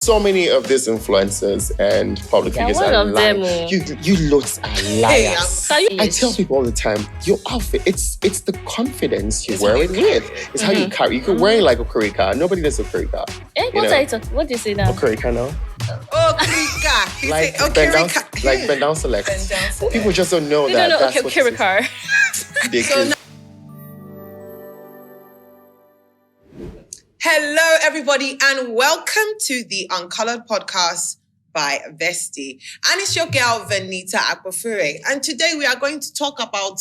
So many of these influencers and public figures are lying. You looks are liars. I tell people all the time, your outfit, it's the confidence you wear it with. It's how you carry. You can wear it like a Okarika. Nobody does Okarika. What do you say now? Okarika now? Okarika. Like bend down select. People just don't know that. That's what Okarika. Hello, everybody, and welcome to the Uncolored Podcast by Vesti. And it's your girl, Venita Akpofure. And today we are going to talk about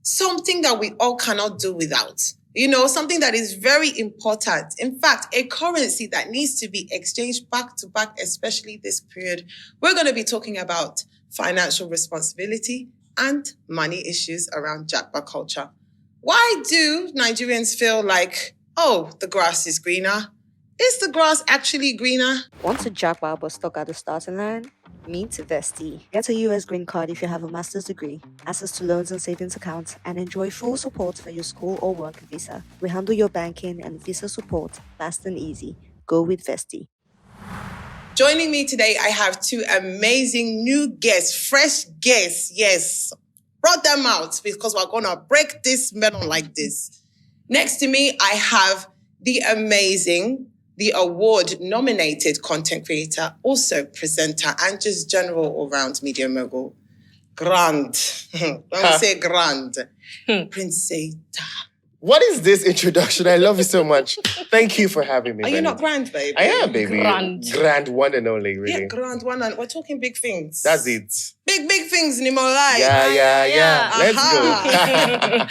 something that we all cannot do without. You know, something that is very important. In fact, a currency that needs to be exchanged back to back, especially this period. We're going to be talking about financial responsibility and money issues around Japa culture. Why do Nigerians feel like, oh, the grass is greener? Is the grass actually greener? Want to Japa but stuck at the starting line? Meet Vesti. Get a US green card if you have a master's degree, access to loans and savings accounts, and enjoy full support for your school or work visa. We handle your banking and visa support fast and easy. Go with Vesti. Joining me today, I have two amazing new guests, fresh guests. Yes, brought them out because we're going to break this melon like this. Next to me, I have the amazing, the award-nominated content creator, also presenter, and just general all-round media mogul. Grand. Don't say grand. Princess. What is this introduction? I love you so much. Thank you for having me. Are you not grand, babe? I am, baby. Grand one and only, really. Yeah, grand one and we're talking big things. That's it. Big things in my life. Yeah. Let's go.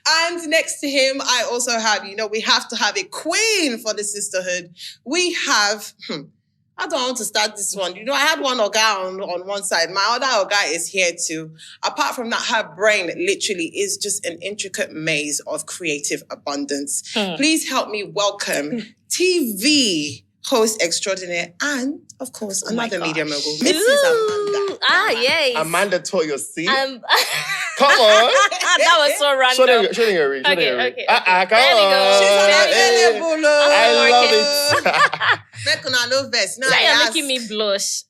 And next to him, I also have, we have to have a queen for the sisterhood. We have, I don't want to start this one. I had one Oga on one side. My other Oga is here too. Apart from that, her brain literally is just an intricate maze of creative abundance. Please help me welcome TV host extraordinaire and, of course, another media mogul, Mrs. Amanda. Yes. Amanda taught your seat. Come on. That was so random. Show your ring. Okay. Come There we on. go. She's unavailable. I love it. Make una no vex. Now You're I making me blush.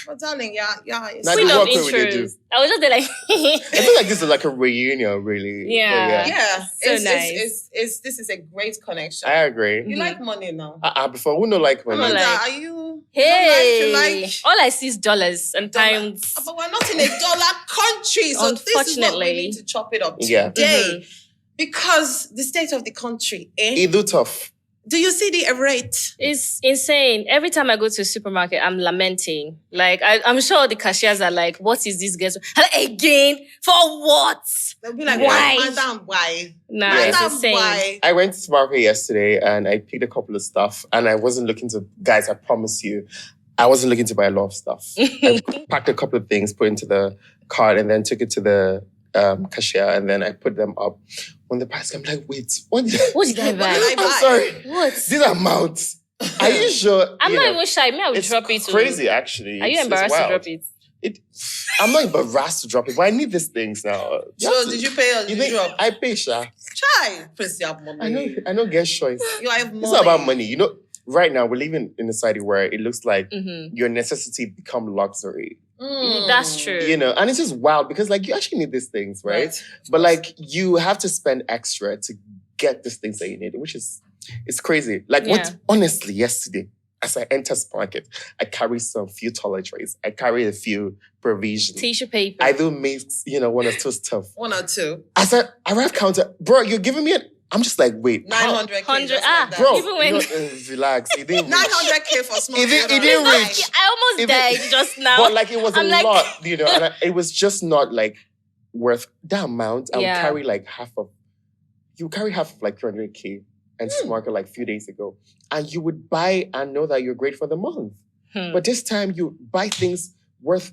But darling, yeah. Now Queen the of work we really do. intros. I was just there like... I feel like this is like a reunion, really. Yeah. Yeah. So nice. This is a great connection. I agree. You like money now? Before, who no like money? Amanda, like- are you? Hey, You like all I see is dollars and times. But we're not in a dollar country, so this is what we Unfortunately. need to chop it up Yeah. today. Because the state of the country, It do tough. Do you see the rate? It's insane. Every time I go to a supermarket, I'm lamenting. Like, I'm sure the cashiers are like, what is this guess? Again? For what? They'll be like, Why? Madam, why? Nah, it's Madam, insane. why? I went to the market yesterday and I picked a couple of stuff and I wasn't looking to, guys, I promise you, I wasn't looking to buy a lot of stuff. I packed a couple of things, put into the cart and then took it to the cashier and then I put them up. When the price came, I'm like, wait, what did I buy? I'm sorry. What? These amounts. Are you sure? I'm not even shy. I would It's drop it. crazy, actually. Are you It's embarrassed to wild. drop it? I'm not embarrassed to drop it, but I need these things now. So did you pay or You did you think drop? I pay, Sha? Try. Prince, you have money. I know get choice. You have money. It's not about money. Right now we're living in a society where it looks like Mm-hmm. your necessity become luxury. That's true. And it's just wild because like you actually need these things, right? But like you have to spend extra to get these things that you need, which is it's crazy. Like honestly, yesterday, as I enter supermarket, I carry some few toiletries. I carry a few provisions. Tissue paper. I do mix, one or two stuff. One or two. As I arrive counter, bro, you're giving me I'm just like, wait. 900K. 100. Bro, Even when- relax. It didn't reach. 900K for small. It didn't reach. I almost died just now. But like it was I'm a like- lot, and it was just not like worth that amount. I would Yeah. carry like you carry half of like 300K and market like a few days ago. And you would buy and know that you're great for the month. But this time you buy things worth.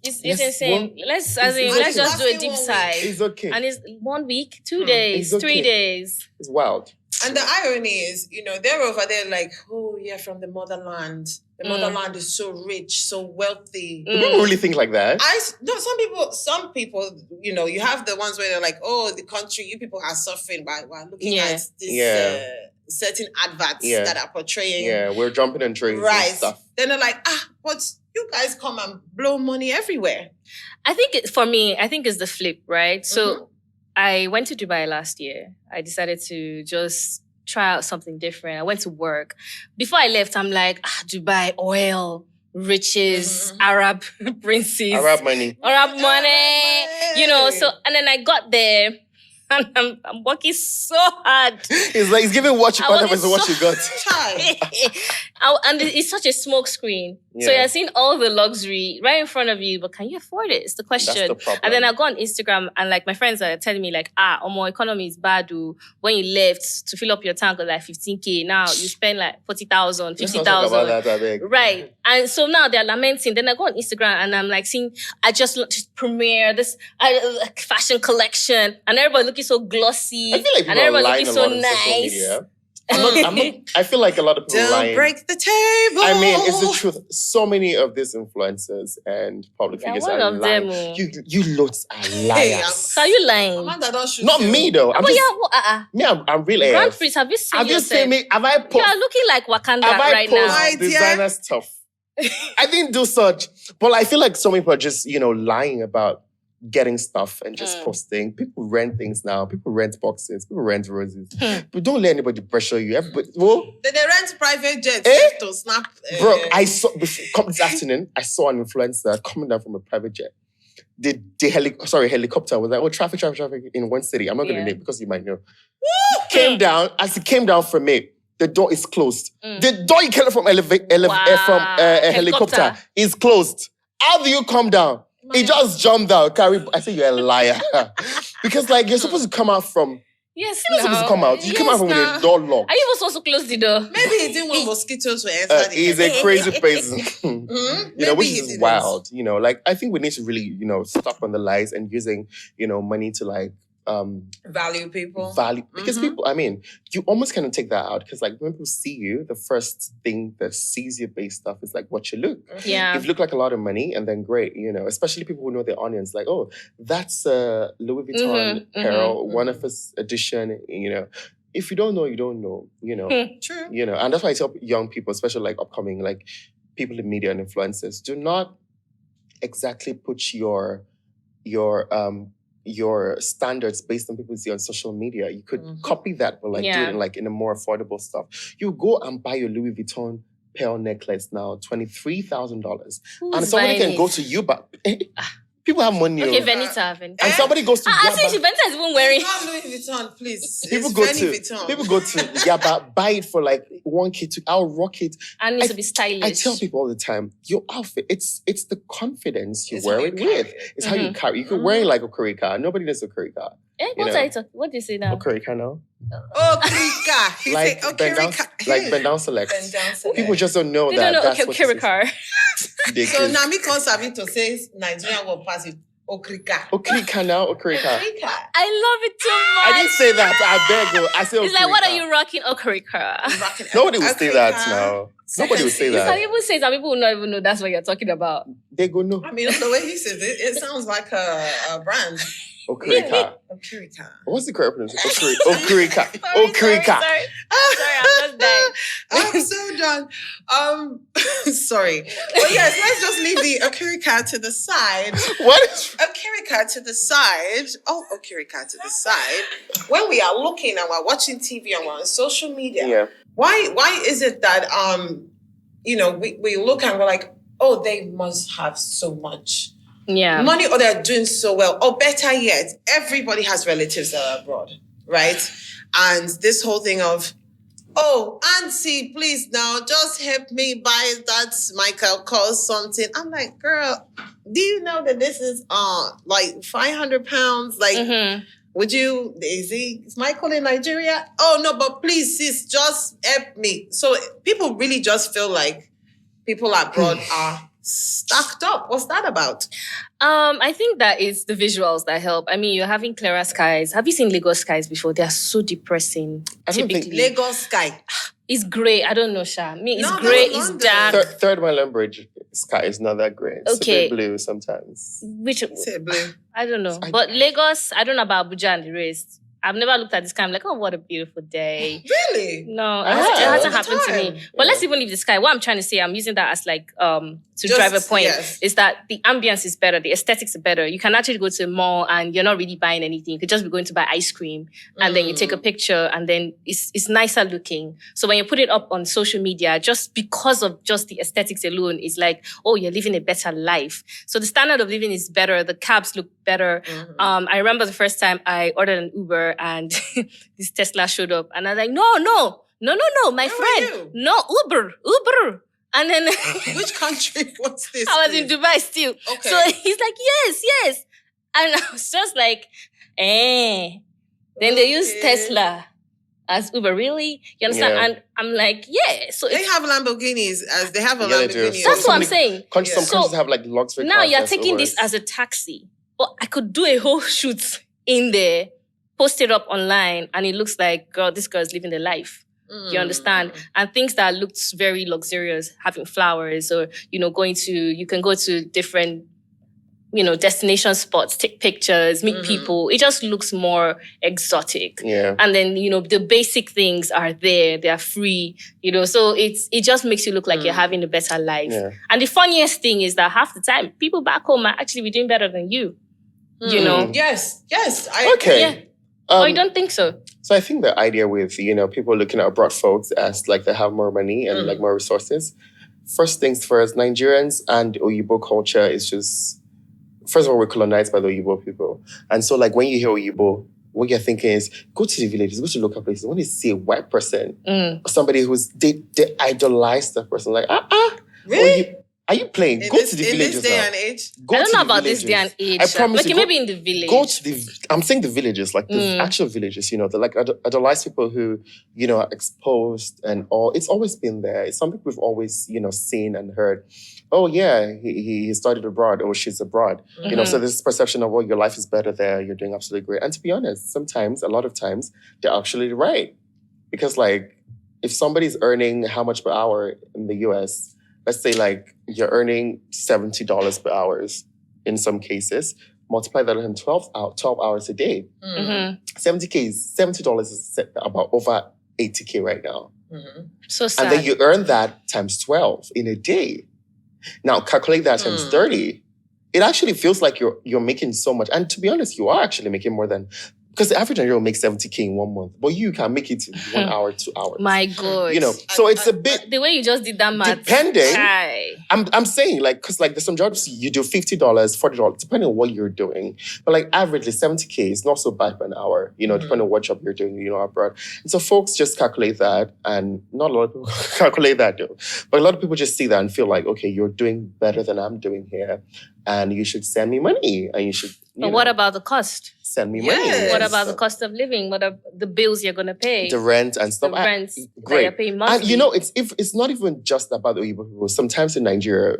It's Yes, insane. Let's just do a deep side. It's okay. And it's 1 week, 2 days, It's okay. 3 days. It's wild. And the irony is, they're over there like, oh, yeah, from the motherland. The motherland is so rich, so wealthy. Do people really think like that? Some people, you have the ones where they're like, oh, the country, you people are suffering by looking at this certain adverts Yeah. that are portraying. Yeah, we're jumping on trains Right. and stuff. Then they're like, but you guys come and blow money everywhere. I think for me, I think it's the flip, right? So I went to Dubai last year. I decided to just try out something different. I went to work. Before I left, I'm like, Dubai, oil, riches, Arab princes. Arab money. Arab money. You know, so, and then I got there and I'm working so hard. It's like he's giving what you got as what you got. And it's such a smoke screen. So Yeah. you're seeing all the luxury right in front of you, but can you afford it? It's the question. That's the problem. And then I go on Instagram and like my friends are telling me like, my economy is bad. When you left to fill up your tank was like 15K. Now you spend like 40,000, Let's not talk about 50,000. that, I beg. Right. And so now they're lamenting. Then I go on Instagram and I'm like seeing, I just premiere this fashion collection and everybody looking so glossy. I feel like and people are everybody lying looking a so lot on social nice. media. I feel like a lot of people are Don't lying. break the table. I mean, it's the truth. So many of these influencers and public Yeah, figures one are of lying. them, You lots are liars. So are you lying? Amanda, don't shoot Not you. me though. I'm But just, me, I'm real Grand AF. Prix, have you seen Have you yourself? seen me? Have I You posted? are looking like Wakanda Have I right posted now. My dear. designer stuff? I didn't do such. But I feel like so many people are just, lying about getting stuff and just posting. People rent things now. People rent boxes. People rent roses. But don't let anybody pressure you. Everybody, They rent private jets to snap. bro, I saw this afternoon. I saw an influencer coming down from a private jet. The helicopter was like, traffic in one city. I'm not going to name because you might know. Came down. As he came down from it, the door is closed. The door you came from a helicopter is closed. How do you come down? He just jumped out. I say you're a liar. Because you're supposed to come out from... Yes, You're not supposed to come out. You come out from with the door locked. Are you even supposed to close the door? Maybe he didn't want mosquitoes to enter the He's a crazy person. Maybe which he is didn't. wild. I think we need to really, stop on the lies and using, money to value people. because people, you almost kind of take that out because when people see you, the first thing that sees you based stuff is what you look. Yeah. If you look like a lot of money, and then great, especially people who know their audience, that's a Louis Vuitton apparel, one of its edition, If you don't know, you don't know, True. And that's why I tell young people, especially upcoming, people in media and influencers, do not exactly put your standards based on people you see on social media. You could copy that, but do it in a more affordable stuff. You go and buy your Louis Vuitton pearl necklace now, $23,000. And somebody can go to you, but people have money. Okay, Venita. And somebody goes to I see Venita is even wearing. It's not Louis Vuitton, please. People It's go Venny to Vuitton. Yaba, buy it for 1K. I'll rock it. And needs to be stylish. I tell people all the time, your outfit, it's the confidence you It's wear how it you carry with. it. It's how you carry. You could wear it like a Kurika. Nobody needs a Kurika. What are you talking? What do you say now? A Kurika now. Okrika. He Like said bend down, Okrika. bend down select. Bend down select. People just don't know They that. don't know. That's Okay, what this is. Kirikar. They So could- now me can't have to say Nigerian will pass it. Okrika. Okrika now, Okrika. Okrika. I love it too much. I didn't say that. I beg you. I said It's like, what are Okrika. you rocking? Kirikar. Rocking Nobody would say that Okrika. now. Nobody would say Some that. people say some people will not even know that's what you're talking about. They go, no. I mean, the way he says it, it sounds like a brand. Okrika. Okrika. What's the correct pronunciation? Okrika. Okrika. Sorry, I'm just dying. I'm so done. Sorry. But yes, let's just leave the Okrika to the side. What is... Okrika to the side. Oh, Okrika to the side. When we are looking and we're watching TV and we're on social media, Yeah. why is it that we look and we're like, oh, they must have so much Yeah. money, or they're doing so well, or better yet, everybody has relatives that are abroad, right? And this whole thing of, oh, auntie, please now just help me buy that Michael Kors something. I'm like, girl, do you know that this is £500? Like, would you, is Michael in Nigeria? Oh no, but please, sis, just help me. So people really just feel like people abroad are stacked up. What's that about? I think that it's the visuals that help. I mean, you're having clearer skies. Have you seen Lagos skies before? They are so depressing. I don't think- Typically, Lagos sky. it's grey. I don't know, Sha. Me, it's No, grey. no, It's London. dark. Third Island Bridge sky is not that great. It's Okay. a bit blue sometimes. Which Say blue. I don't know. But Lagos, I don't know about Abuja and the rest. I've never looked at the sky. I'm like, oh, what a beautiful day. Really? No, I it have. hasn't All the happened to time. me. But let's even leave the sky. What I'm trying to say, I'm using that as like to Just- drive a point, yes. is that the ambience is better, the aesthetics are better. You can actually go to a mall and you're not really buying anything. You could just be going to buy ice cream and then you take a picture and then it's nicer looking. So when you put it up on social media, just because of just the aesthetics alone, it's like, oh, you're living a better life. So the standard of living is better. The cabs look better. I remember the first time I ordered an Uber and this Tesla showed up and I was like, no, my Where were friend. you? No, Uber. And then Which country was this? I was in please? Dubai still. Okay. So he's like, yes. And I was just like, Then they use Okay. Tesla as Uber. Really? You understand? Yeah. And I'm like, yeah. So They it's, have Lamborghinis as they have a Yeah, they do. Lamborghini. that's what I'm many saying. Some Yeah. countries have like luxury Now cars you're as taking this Ubers. as a taxi. But I could do a whole shoot in there, post it up online, and it looks like, girl, this girl's living the life. You understand? And things that looked very luxurious, having flowers or, you can go to different, destination spots, take pictures, meet people. It just looks more exotic. Yeah. And then, the basic things are there. They are free, so it just makes you look like you're having a better life. Yeah. And the funniest thing is that half the time, people back home are actually be doing better than you, Yes. Okay. Yeah. Oh, you don't think so? So I think the idea with, people looking at abroad folks as like they have more money and like more resources. First things first, Nigerians and Oyibo culture is just, first of all, we're colonized by the Oyibo people. And so like when you hear Oyibo, what you're thinking is go to the villages, go to local places. When you see a white person, or somebody they idolize that person. Like, Really? Are you playing? In Go to the this villages day now. and age? Go I don't to know the about this villages. day and age. I promise Okay, you, maybe in the village. Go to I'm saying the villages, like the actual villages, the like idolize people who, are exposed and all. It's always been there. It's something we've always, seen and heard. Oh yeah, he studied abroad or she's abroad. So there's this perception of, well, your life is better there. You're doing absolutely great. And to be honest, a lot of times, they're actually right. Because like, if somebody's earning how much per hour in the US, let's say like you're earning $70 per hour in some cases, multiply that on 12 hours a day. $70 is about over 80K right now. So sad. And then you earn that times 12 in a day. Now calculate that times 30. It actually feels like you're making so much. And to be honest, you are actually making more than, because the average Nigerian makes 70K in 1 month, but you can make it in 1 hour, 2 hours. My God. So it's a bit The way you just did that math. depending. Aye. I'm saying like, because like there's some jobs you do $50, $40, depending on what you're doing. But like averagely 70K is not so bad per an hour, depending on what job you're doing, abroad. And so folks just calculate that, and not a lot of people calculate that though. But a lot of people just see that and feel like, okay, you're doing better than I'm doing here, and you should send me money, and you should. But what about the cost? Send me Yes. money? What about the cost of living? What are the bills you're going to pay? The rent and The stuff? rents that Great. you're paying monthly. And it's not even just about the Oyibo people. Sometimes in Nigeria,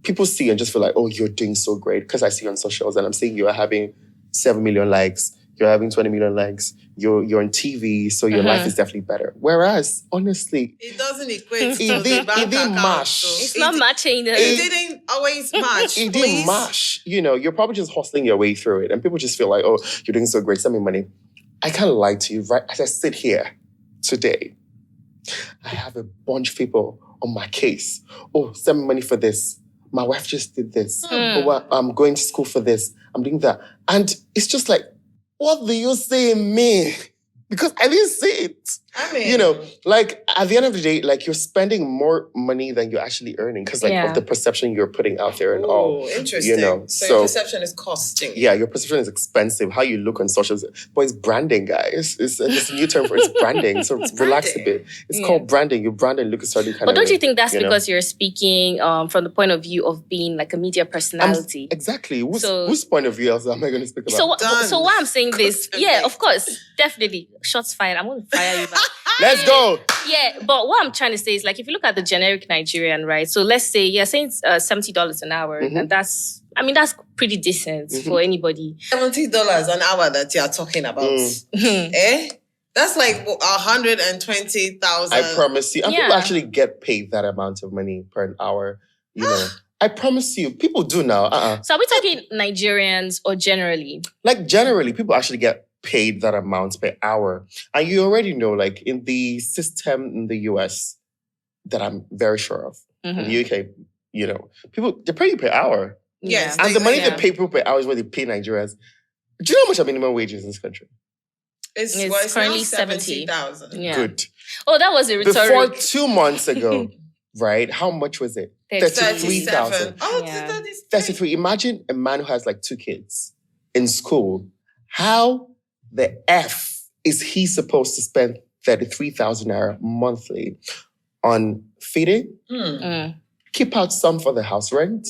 people see and just feel like, oh, you're doing so great. Because I see you on socials and I'm seeing you are having 7 million likes. You're having 20 million likes. You're on TV, so your life is definitely better. Whereas, honestly, It doesn't equate to It the didn't- bank it didn't account. mash. So It's not matching. It didn't always match. it please. didn't mash. You're probably just hustling your way through it. And people just feel like, oh, you're doing so great. Send me money. I can't lie to you. Right as I sit here today, I have a bunch of people on my case. Oh, send me money for this. My wife just did this. Oh, I'm going to school for this. I'm doing that. And it's just like, what do you say me? Because I didn't see it. I mean, Like at the end of the day, like you're spending more money than you're actually earning because of the perception you're putting out there and all. Interesting. So so your perception is costing. yeah, your perception is expensive. How you look on socials, but it's branding, guys. It's a new term for it's branding. So relax a bit. It's called branding. You brand and look a certain kind But of don't way, you think that's because you're speaking from the point of view of being like a media personality? Exactly. Whose point of view else am I going to speak about? So why I'm saying this, Good. yeah, of course, definitely, shots fired. I'm going to fire you back. Let's go. Yeah, but what I'm trying to say is like if you look at the generic Nigerian, right? So let's say you're saying $70 an hour, and that's pretty decent for anybody. $70 an hour that you're talking about. Eh? That's like 120,000. I promise you. And people Yeah. actually get paid that amount of money per an hour. I promise you. People do now. So are we talking Nigerians or generally? Like generally, people actually get paid that amount per hour. And you already know, like in the system in the US that I'm very sure of, in the UK, you know, people, they pay you per hour. Yes. And the money they pay people per hour is what they pay Nigerians. Do you know how much a minimum wage is in this country? It's currently now 70,000. Yeah. Good. Oh, that was a rhetoric. Before 2 months ago, right? How much was it? 37. Oh, Yeah. 33. Imagine a man who has like 2 kids in school. How the F is he supposed to spend 33,000 naira monthly on feeding? Keep out some for the house rent.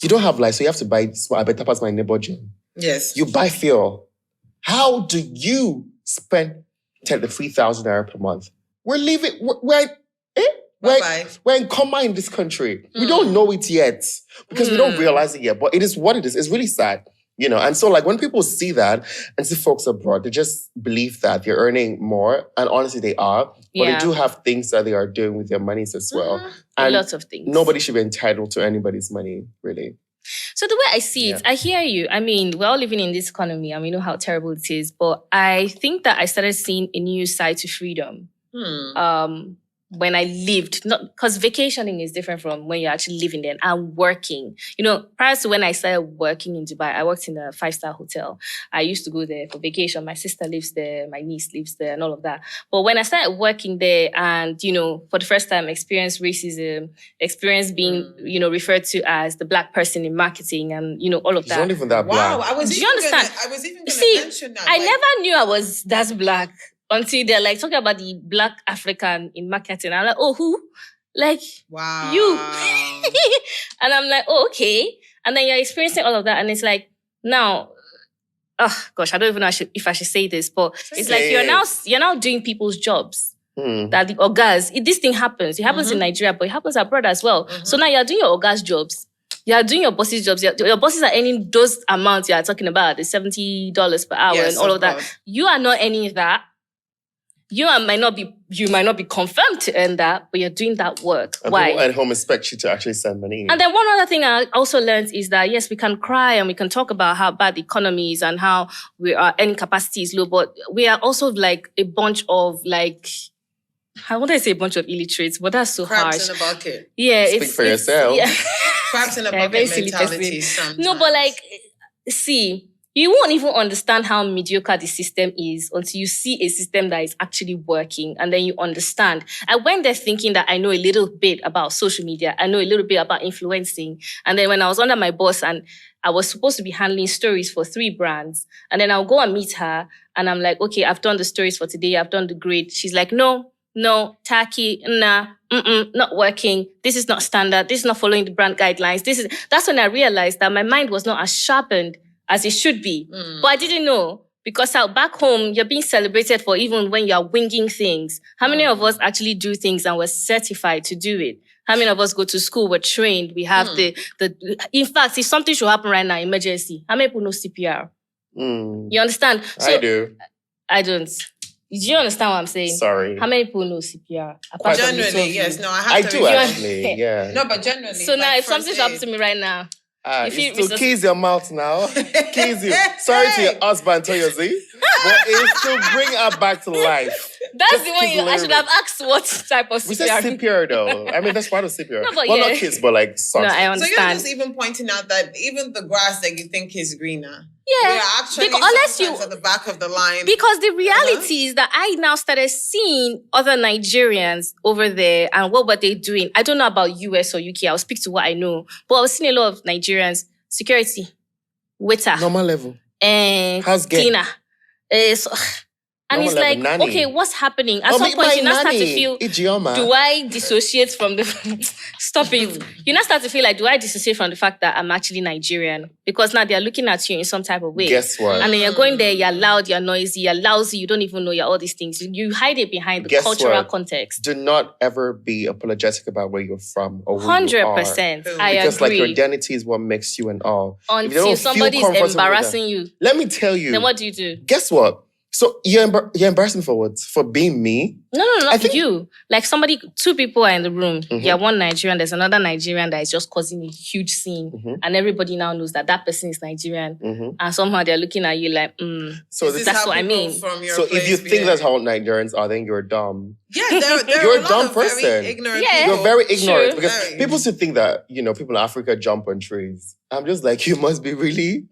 You don't have life, so you have to buy. I better pass my neighbor gym. Yes. You buy fuel. How do you spend 33,000 naira per month? We're living. We're in coma in this country. We don't know it yet because we don't realize it yet. But it is what it is. It's really sad, you know. And so, like when people see that and see folks abroad, they just believe that they're earning more, and honestly, they are. But they do have things that they are doing with their monies as well. And lots of things. Nobody should be entitled to anybody's money, really. So the way I see it, I hear you. I mean, we're all living in this economy and we know how terrible it is. But I think that I started seeing a new side to freedom. When I lived, not because vacationing is different from when you're actually living there and working. You know, prior to when I started working in Dubai, I worked in a 5-star hotel. I used to go there for vacation. My sister lives there, my niece lives there, and all of that. But when I started working there and, you know, for the first time experienced racism, experienced being, you know, referred to as the black person in marketing and, you know, all of that. It's not even that black. Wow, Do you understand? I was even going to mention that. I never knew I was that black. Until they're like talking about the black African in marketing. I'm like, oh, who? Like, wow, you. And I'm like, oh, okay. And then you're experiencing all of that. And it's like, now, oh gosh, I don't even know if I should say this, but it's like you're now doing people's jobs. That the ogas, this thing happens. It happens in Nigeria, but it happens abroad as well. So now you're doing your ogas' jobs. You are doing your boss's jobs. Your bosses are earning those amounts you are talking about, the $70 per hour and all of that. You are not earning that. You might not be confirmed to earn that, but you're doing that work. And why? people at home expect you to actually send money. And then one other thing I also learned is that, yes, we can cry and we can talk about how bad the economy is and how our earning capacity is low, but we are also like a bunch of like, I want to say a bunch of illiterates, but that's so crabs harsh. in a bucket. Yeah, Speak for yourself. Yeah. Crabs in a bucket mentality sometimes. No, but like, see, you won't even understand how mediocre the system is until you see a system that is actually working and then you understand. I went there thinking that I know a little bit about social media. I know a little bit about influencing. And then when I was under my boss and I was supposed to be handling stories for 3 brands, and then I'll go and meet her and I'm like, okay, I've done the stories for today. I've done the grid. She's like, no, tacky, nah, not working. This is not standard. This is not following the brand guidelines. That's when I realized that my mind was not as sharpened as it should be. But I didn't know because out back home, you're being celebrated for even when you're winging things. How many of us actually do things and we're certified to do it? How many of us go to school, we're trained, we have in fact, if something should happen right now, emergency, how many people know CPR? You understand? So, I do. I don't. Do you understand what I'm saying? Sorry. How many people know CPR? Generally, yes. No, I do actually, yeah. No, but generally. So now if something happens to me right now, it's to keys your mouth now. Keys you. Sorry to your husband, Toyozi, but it's to bring her back to life. That's the one I should have asked what type of CPR. We said CPR though. I mean, that's part of CPR. No, but well, not kids, but like socks. No, I understand. So you're just even pointing out that even the grass that you think is greener. Yeah, we are actually at the back of the line. Because the reality is that I now started seeing other Nigerians over there and what were they doing? I don't know about US or UK. I'll speak to what I know. But I was seeing a lot of Nigerians, security, waiter. Normal level. House cleaner. And it's like, nanny. Okay, what's happening? At some point, you now start to feel, do I dissociate from the... Stop it. You now start to feel like, do I dissociate from the fact that I'm actually Nigerian? Because now they're looking at you in some type of way. Guess what? And then you're going there, you're loud, you're noisy, you're lousy, you don't even know you're all these things. You hide it behind the cultural context. Do not ever be apologetic about where you're from or who 100%. you are. I agree. Because like your identity is what makes you and all. Until somebody's embarrassing you. Let me tell you. Then what do you do? Guess what? So you embarrass me for what? For being me? No, I think- you. Like two people are in the room. Yeah, one Nigerian, there's another Nigerian that is just causing a huge scene. And everybody now knows that person is Nigerian. And somehow they're looking at you like, So that's what I mean. So if you think that's how Nigerians are, then you're dumb. Yeah, there You're are a dumb person. very ignorant Yeah. people. You're very ignorant True. because Very. people should think that, people in Africa jump on trees. I'm just like, you must be really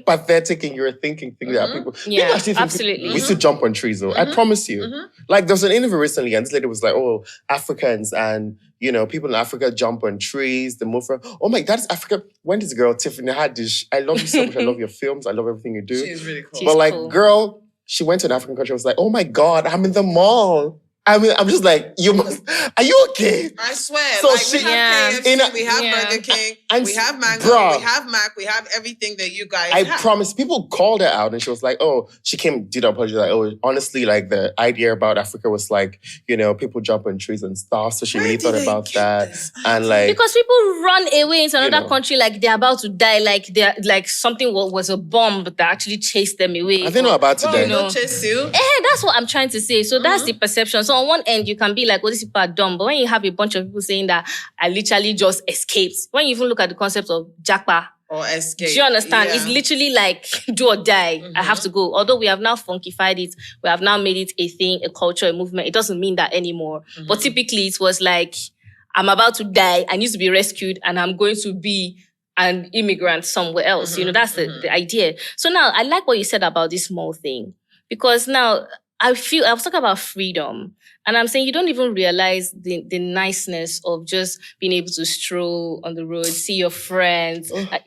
pathetic in your thinking that people. Yeah, people actually think absolutely. We used to jump on trees though. I promise you. Like there was an interview recently and this lady was like, oh, Africans and people in Africa jump on trees, they move from, oh my, that's Africa. When this girl, Tiffany Haddish, I love you so much. I love your films. I love everything you do. She's really cool. She's But like, cool. girl, she went to an African country. I was like, oh my God, I'm in the mall. I mean, I'm just like, are you okay? I swear. So Like, she- we have KFC, In a- we have Yeah. Burger King, And we have Mango, bruh. we have Mac, we have everything that you guys I have. promise. People called her out and she was like, oh, she did an apology. Like, oh, honestly, like the idea about Africa was like, people jump on trees and stuff. So she Where really did thought they about get that. this And like, Because people run away into another know. country like they're about to die, like they're like something was a bomb that actually chased them away. I think not about Bro, today. no chase you. That's what I'm trying to say. So that's the perception. So on one end, you can be like, oh, these people are dumb. But when you have a bunch of people saying that I literally just escaped, when you even look at the concept of Japa, Or escape. do you understand? Yeah. It's literally like do or die. I have to go. Although we have now funkified it, we have now made it a thing, a culture, a movement. It doesn't mean that anymore. But typically it was like, I'm about to die. I need to be rescued and I'm going to be an immigrant somewhere else. That's the idea. So now I like what you said about this small thing. Because now I was talking about freedom. And I'm saying you don't even realize the niceness of just being able to stroll on the road, see your friends. I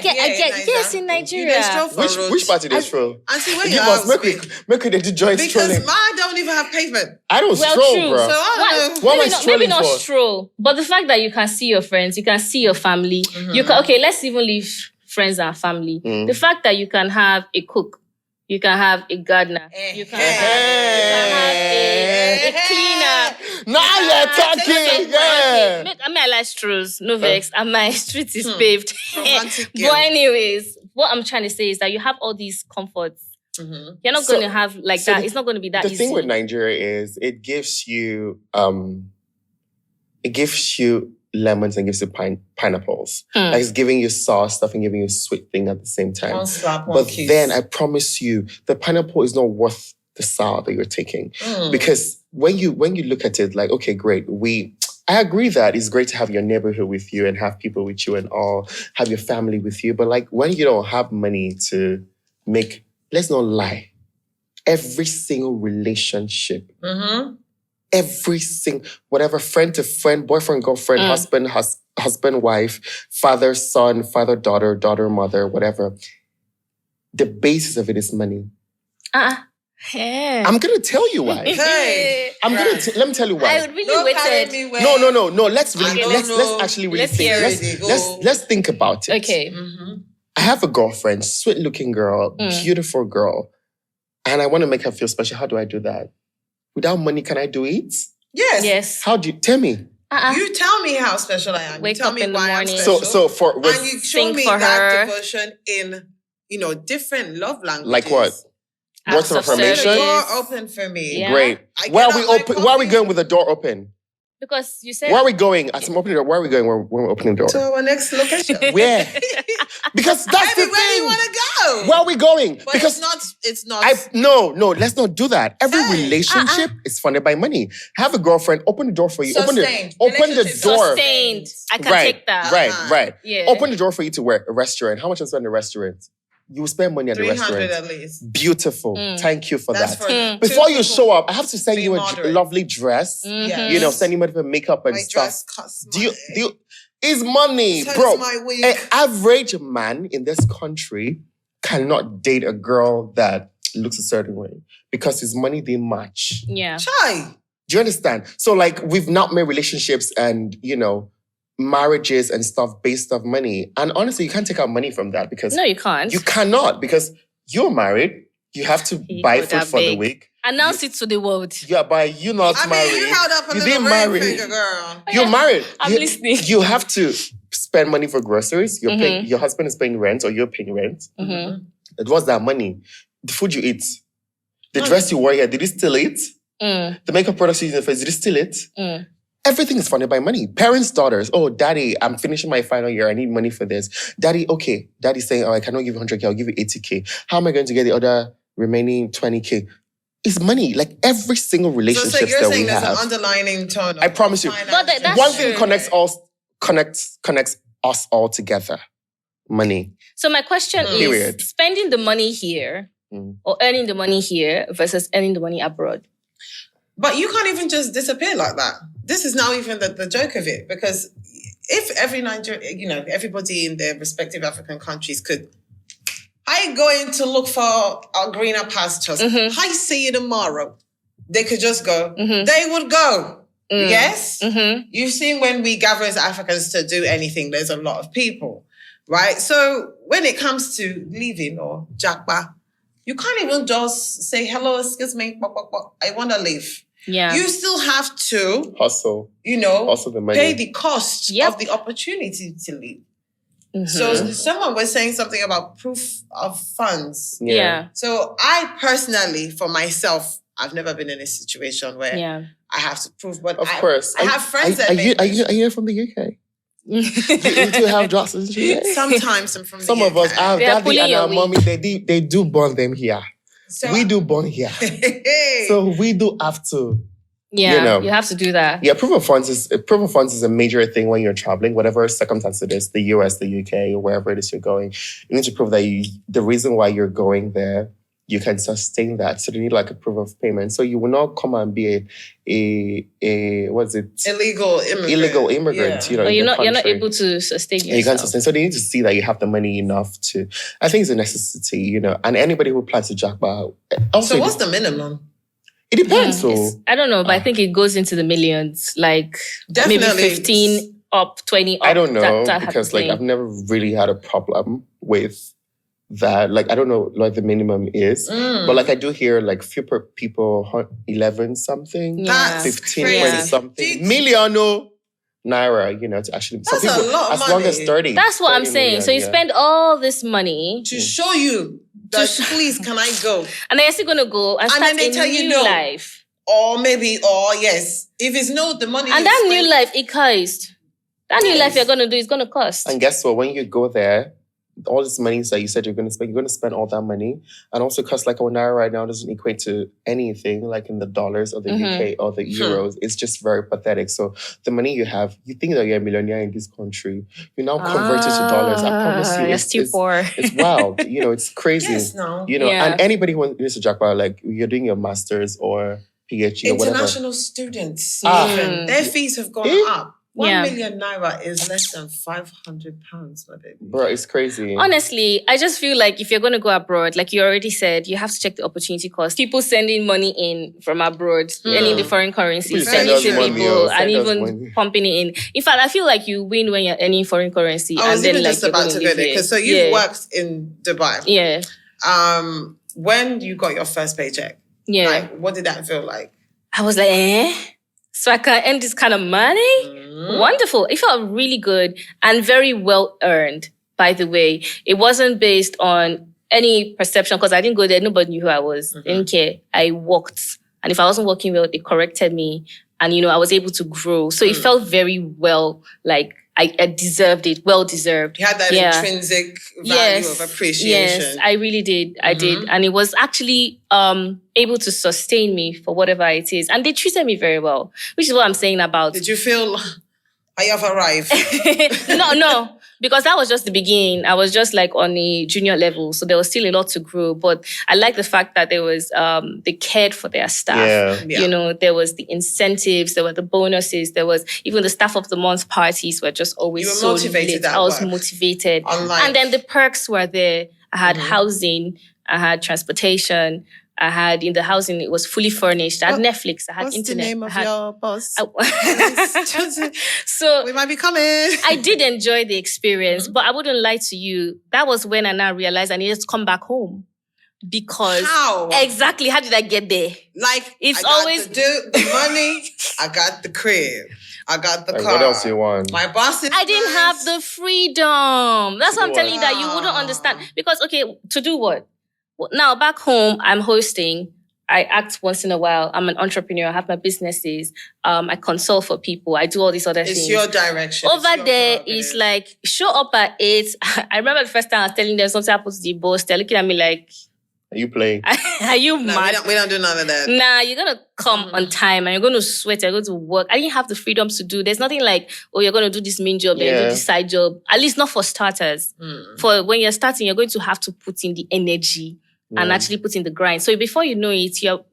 get, yes, in Nigeria. You dey stroll for road. Which party they stroll? And see where Give your us, house make be. we they do joint Because strolling. mine don't even have pavement. I don't Well, stroll, true. bro. So I don't know. What am I Maybe strolling not for? stroll, but the fact that you can see your friends, you can see your family. You can, okay, let's even leave friends and family. The fact that you can have a cook, you can have a gardener, you can have a cleaner. Now you're talking, yeah. I like strolls, no vex, and my street is paved. Romantic But girl. anyways, what I'm trying to say is that you have all these comforts. You're not So- going to have like so that. It's not going to be that The easy. thing with Nigeria is it gives you lemons and gives you pineapples. Like it's giving you sour stuff and giving you sweet thing at the same time. One slap, one But kiss. then I promise you, the pineapple is not worth the sour that you're taking. Because when you look at it, like, okay, great, I agree that it's great to have your neighborhood with you and have people with you and all, have your family with you. But like when you don't have money to make, let's not lie, every single relationship, every single, whatever, friend to friend, boyfriend, girlfriend, husband, wife, father, son, father, daughter, mother, whatever. The basis of it is money. Yeah. I'm going to tell you why. Hey. Let me tell you why. I really Don't carry waited. me where- No. Let's really, I don't let's know. actually really Let's think. hear it. Let's think about it. Okay. I have a girlfriend, sweet looking girl, beautiful girl, and I want to make her feel special. How do I do that? Without money, can I do it? Yes. Yes. How do you tell me? You tell me how special I am. Wake you tell up me in the why I'm morning. special. So for and you show Sing me for that her. devotion in, different love languages. like what? Words of Acts of affirmation. service. Door open for me. Yeah. Great. I Where are get we out my open? Where are we coffee. going with the door open? Because you said Where are we going? As I'm opening the door, where are we going when we're opening the door? To our next location. Where? Because that's Baby, the where do you thing. want to go? Where are we going? But Because it's not. no, let's not do that. Every Hey. relationship is funded by money. Have a girlfriend, open the door for you. Sustained. Open the Relationship door. sustained. I can Right, take that. right. Yeah. Open the door for you to where? A restaurant. How much is in a restaurant? You will spend money at the 300 restaurant. at least. Beautiful. Thank you for That's that. for Before two you people. show up, I have to send Be you a moderate. lovely dress. Yes. Send you money for makeup and My stuff. dress costs Do you money. is money, So bro? is my wig. An average man in this country cannot date a girl that looks a certain way because his money they match. Yeah. Chai. Do you understand? So like we've not made relationships and marriages and stuff based off money. And honestly, you can't take out money from that because No, you can't. you cannot because you're married. You have to He buy could food have for the baked. week. Announce it to the world. Yeah, but you're not I married. mean, you held up a You little didn't ring marry. finger, girl. You're married. I'm listening. You have to spend money for groceries. You're paying, your husband is paying rent or you're paying rent. What's that money? The food you eat. The dress you wear here, did you still eat? The makeup products you use in your face, did you steal it? Everything is funded by money. Parents, daughters. Oh, daddy, I'm finishing my final year. I need money for this. Daddy, okay. Daddy's saying, oh, I cannot give you 100K. I'll give you 80K. How am I going to get the other remaining 20K? It's money. Like every single relationship that we have. So you're saying there's an underlying tone. I promise you. But that's one true. thing connects us all together. Money. So my question is, spending the money here or earning the money here versus earning the money abroad. But you can't even just disappear like that. This is now even the joke of it, because if every Nigerian, everybody in their respective African countries could, I going to look for our greener pastures. I see you tomorrow. They could just go. They would go. Yes? You've seen when we gather as Africans to do anything, there's a lot of people, right? So when it comes to leaving or japa, you can't even just say, hello, excuse me, I want to leave. Yeah. You still have to hustle. Also the money. Pay the cost of the opportunity to leave. So someone was saying something about proof of funds. Yeah. So I personally, for myself, I've never been in a situation where I have to prove. But of course. I have friends that are you from the UK? Do you have jobs in the UK? Sometimes I'm from the UK. Some of us, our daddy and our mommy, they do born them here. So, we do born here. So we do have to. Yeah, you have to do that. Yeah, proof of funds is a major thing when you're traveling, whatever circumstance it is, the US, the UK, or wherever it is you're going. You need to prove that the reason why you're going there, you can sustain that. So you need like a proof of payment. So you will not come and be a what's it? Illegal immigrant. Yeah. You're not able to sustain yourself. You can't sustain. So they need to see that you have the money enough to. I think it's a necessity, and anybody who plans to jackpot. So what's the minimum? It depends. I don't know, but I think it goes into the millions. Like maybe 15 up, 20 up. I don't know because I've never really had a problem with that. Like I don't know what the minimum is, but I do hear few people 11 something, 15, 20 something million naira. To actually that's some people, a lot of as money. Long as 30. That's what I'm saying. Million, so you spend all this money to show you. Please, can I go? And then you're still going to go and start then they tell new life. Or yes. If it's no, the money and that new life, it costs. That new life you're going to do is going to cost. And guess what? When you go there, all this money that you said you're going to spend all that money. And also because our naira right now doesn't equate to anything like in the dollars or the UK or the euros. It's just very pathetic. So the money you have, you think that you're a millionaire in this country. You now convert it to dollars. I promise you. You're still poor. It's wild. It's crazy. Yes, no. And anybody who wants to jackpot, you're doing your master's or PhD or whatever. International students, their fees have gone up. 1 million naira is less than £500, my baby. Bro, it's crazy. Honestly, I just feel like if you're going to go abroad, like you already said, you have to check the opportunity cost. People sending money in from abroad, earning the foreign currency, sending to people, and even pumping it in. In fact, I feel like you win when you're earning foreign currency. I was even just about to go there. Because so you've worked in Dubai. Yeah. When you got your first paycheck, what did that feel like? I was like, so I can earn this kind of money? Wonderful. It felt really good and very well earned, by the way. It wasn't based on any perception because I didn't go there. Nobody knew who I was. Didn't care. I worked. And if I wasn't working well, they corrected me. And, I was able to grow. So it felt very well, like I deserved it. Well deserved. You had that intrinsic value of appreciation. Yes, I really did. I did. And it was actually able to sustain me for whatever it is. And they treated me very well, which is what I'm saying about. Did you feel I have arrived? No. Because that was just the beginning. I was just on a junior level. So there was still a lot to grow. But I like the fact that there was, they cared for their staff. Yeah. There was the incentives, there were the bonuses, there was even the staff of the month parties were just always so motivated. I was motivated. And then the perks were there. I had housing, I had transportation. I had in the housing, it was fully furnished. I had Netflix, I had internet. What's the name of your boss? So we might be coming. I did enjoy the experience, but I wouldn't lie to you. That was when I now realized I needed to come back home. Because how? Exactly, how did I get there? It's always the money, I got the crib. I got the car. What else you want? My boss is I didn't have the freedom. That's what I'm telling you that you wouldn't understand. Because, okay, to do what? Now, back home, I'm hosting. I act once in a while. I'm an entrepreneur. I have my businesses. I consult for people. I do all these other things. It's your direction. Over there, it's like, show up at 8. I remember the first time I was telling them something happened to the boss. They're looking at me like, are you playing? Are you mad? We don't do none of that. Nah, you're going to come on time and you're going to sweat. You're going to work. I didn't have the freedoms to do. There's nothing like, oh, you're going to do this main job, then you do this side job. At least not for starters. For when you're starting, you're going to have to put in the energy and actually put in the grind. So before you know it, you're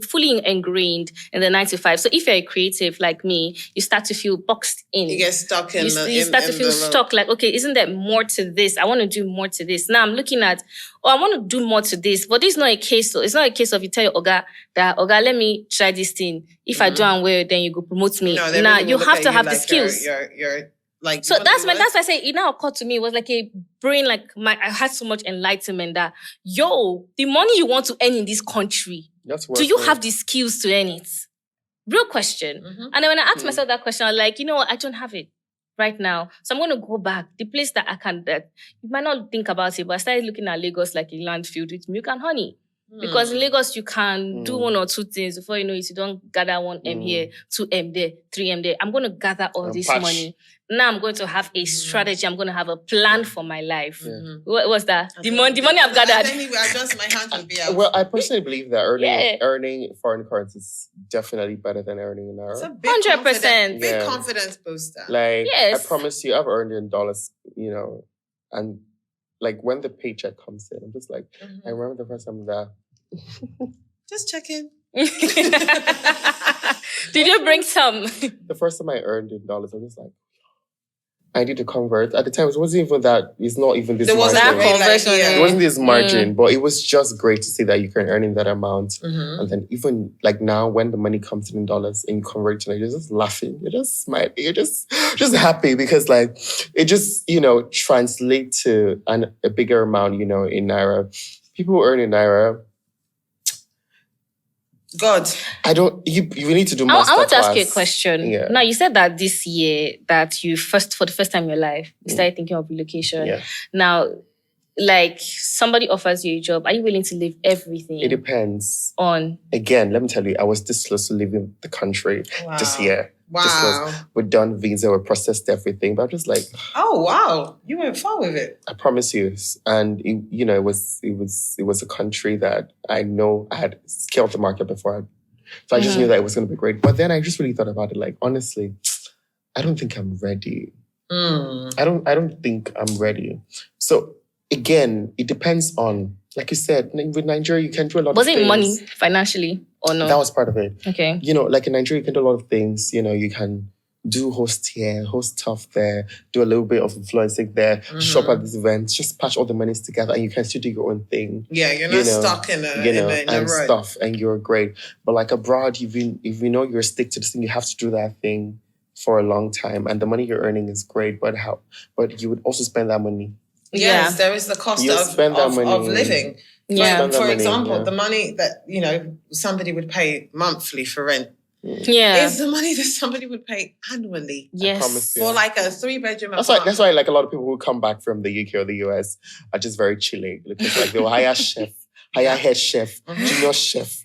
fully ingrained in the 9 to 5. So if you're a creative like me, you start to feel boxed in. You get stuck in You start to feel stuck. Like, okay, isn't there more to this? I want to do more to this. Now I'm looking at, I want to do more to this. But this is not a case. So it's not a case of you tell your Oga that, Oga, let me try this thing. If I do and well, then you go promote me. No, now you have to have the skills. You're like, so that's why I say it now occurred to me. It was like a brain, like I had so much enlightenment that, the money you want to earn in this country, do you have the skills to earn it? Real question. And then when I asked myself that question, I was like, you know what? I don't have it right now. So I'm going to go back. The place that I can, that you might not think about it, but I started looking at Lagos like a land filled with milk and honey. Because in Lagos, you can do 1 or 2 things. Before you know it, you don't gather 1M here, 2M there, 3M there. I'm going to gather all this money. Now I'm going to have a strategy. I'm going to have a plan for my life. What was that? The money I've gathered. I just, my hands will be out. Well, I personally believe that earning foreign currency is definitely better than earning in Naira. It's a big 100%. Big confidence booster. Like, I promise you, I've earned in dollars, and like when the paycheck comes in, I'm just like, I remember the first time that. Just check in. Did you bring some? The first time I earned in dollars, I was just like, I need to convert. At the time, it wasn't even that. It's not even this. There wasn't that conversion. It wasn't this margin, but it was just great to see that you can earn in that amount. And then even like now, when the money comes in dollars and you convert to, you're just laughing. You're just smiling. You're just happy because like it just translates to a bigger amount. In Naira, people who earn in Naira. God. I don't, you need to do more. I want to ask you a question. Yeah. Now, you said that this year that you for the first time in your life, you started thinking of relocation. Yeah. Now, like somebody offers you a job, are you willing to leave everything? It depends. Again, let me tell you, I was this close to leaving the country this year. Wow. We're done visa, we processed everything. But I'm just like, oh wow, you went far with it. I promise you. And it was a country that I know I had scaled the market before. So I just knew that it was gonna be great. But then I just really thought about it, like, honestly, I don't think I'm ready. I don't think I'm ready. So again, it depends on, like you said, with Nigeria, you can do a lot of things. Was it money financially or no? That was part of it. Okay. Like in Nigeria, you can do a lot of things. You can do host here, host stuff there, do a little bit of influencing there, shop at these events, just patch all the monies together and you can still do your own thing. Yeah, you're not stuck in a road. Stuff, and you're great. But like abroad, if you're stick to this thing, you have to do that thing for a long time. And the money you're earning is great, but you would also spend that money. Yes, there is the cost of living. Yeah. For example, the money that, somebody would pay monthly for rent. Yeah. Is the money that somebody would pay annually. Yes. For like a 3-bedroom apartment. That's why like a lot of people who come back from the UK or the US are just very chilling. Because like they'll hire chef, hire head chef, junior chef,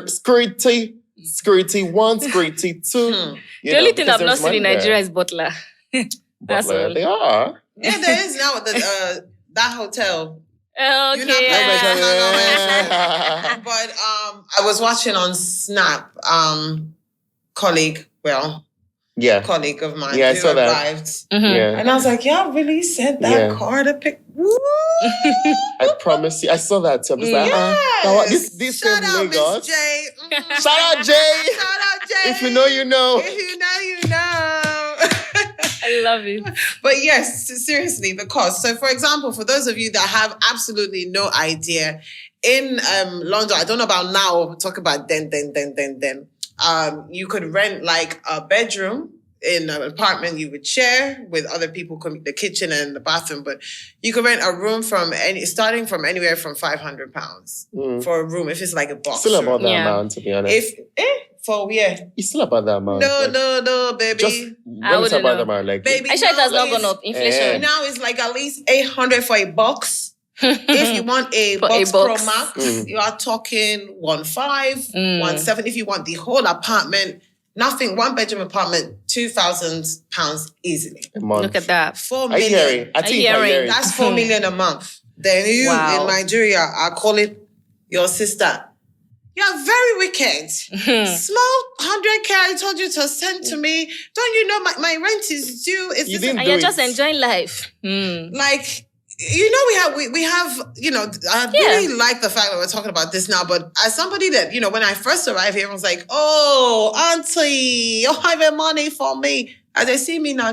security 1, security 2. The only thing I've not seen in Nigeria is butler. That's all. They are. Yeah, there is now that hotel. Okay. But I was watching on Snap, colleague of mine I who saw arrived. Yeah. And I was like, y'all really sent that car to pick? Woo! I promise you. I saw that too. I was like, this Shout out, Lagos. Miss J. Shout out, Jay. Shout out, Jay. If you know, you know. If you know, you know. I love it. But yes, seriously, the cost. So for example, for those of you that have absolutely no idea, in London, I don't know about now, we'll talk about then. You could rent like a bedroom in an apartment you would share with other people, the kitchen and the bathroom, but you could rent a room starting from anywhere from £500 for a room if it's like a box. Still about that amount, to be honest. It's still about that amount. No, baby. Just when it's about the amount, like baby. I sure it has not gone up. Inflation. Now it's like at least 800 for a box. If you want a For box a Pro box. Max, you are talking 1.5, 1.7. If you want the whole apartment, nothing, 1-bedroom apartment, £2,000 easily. A month. Look at that. 4 Are you million. hearing? I Are think you I'm hearing? hearing. That's 4 million a month. Then you Wow. in Nigeria are calling your sister. You're very wicked. Small 100K I told you to send to me. Don't you know my rent is due? Is You this didn't And do you're it. just enjoying life. like, you know, we have, you know, I really like the fact that we're talking about this now, but as somebody that, you know, when I first arrived here, I was like, oh, auntie, you have money for me. As they see me now,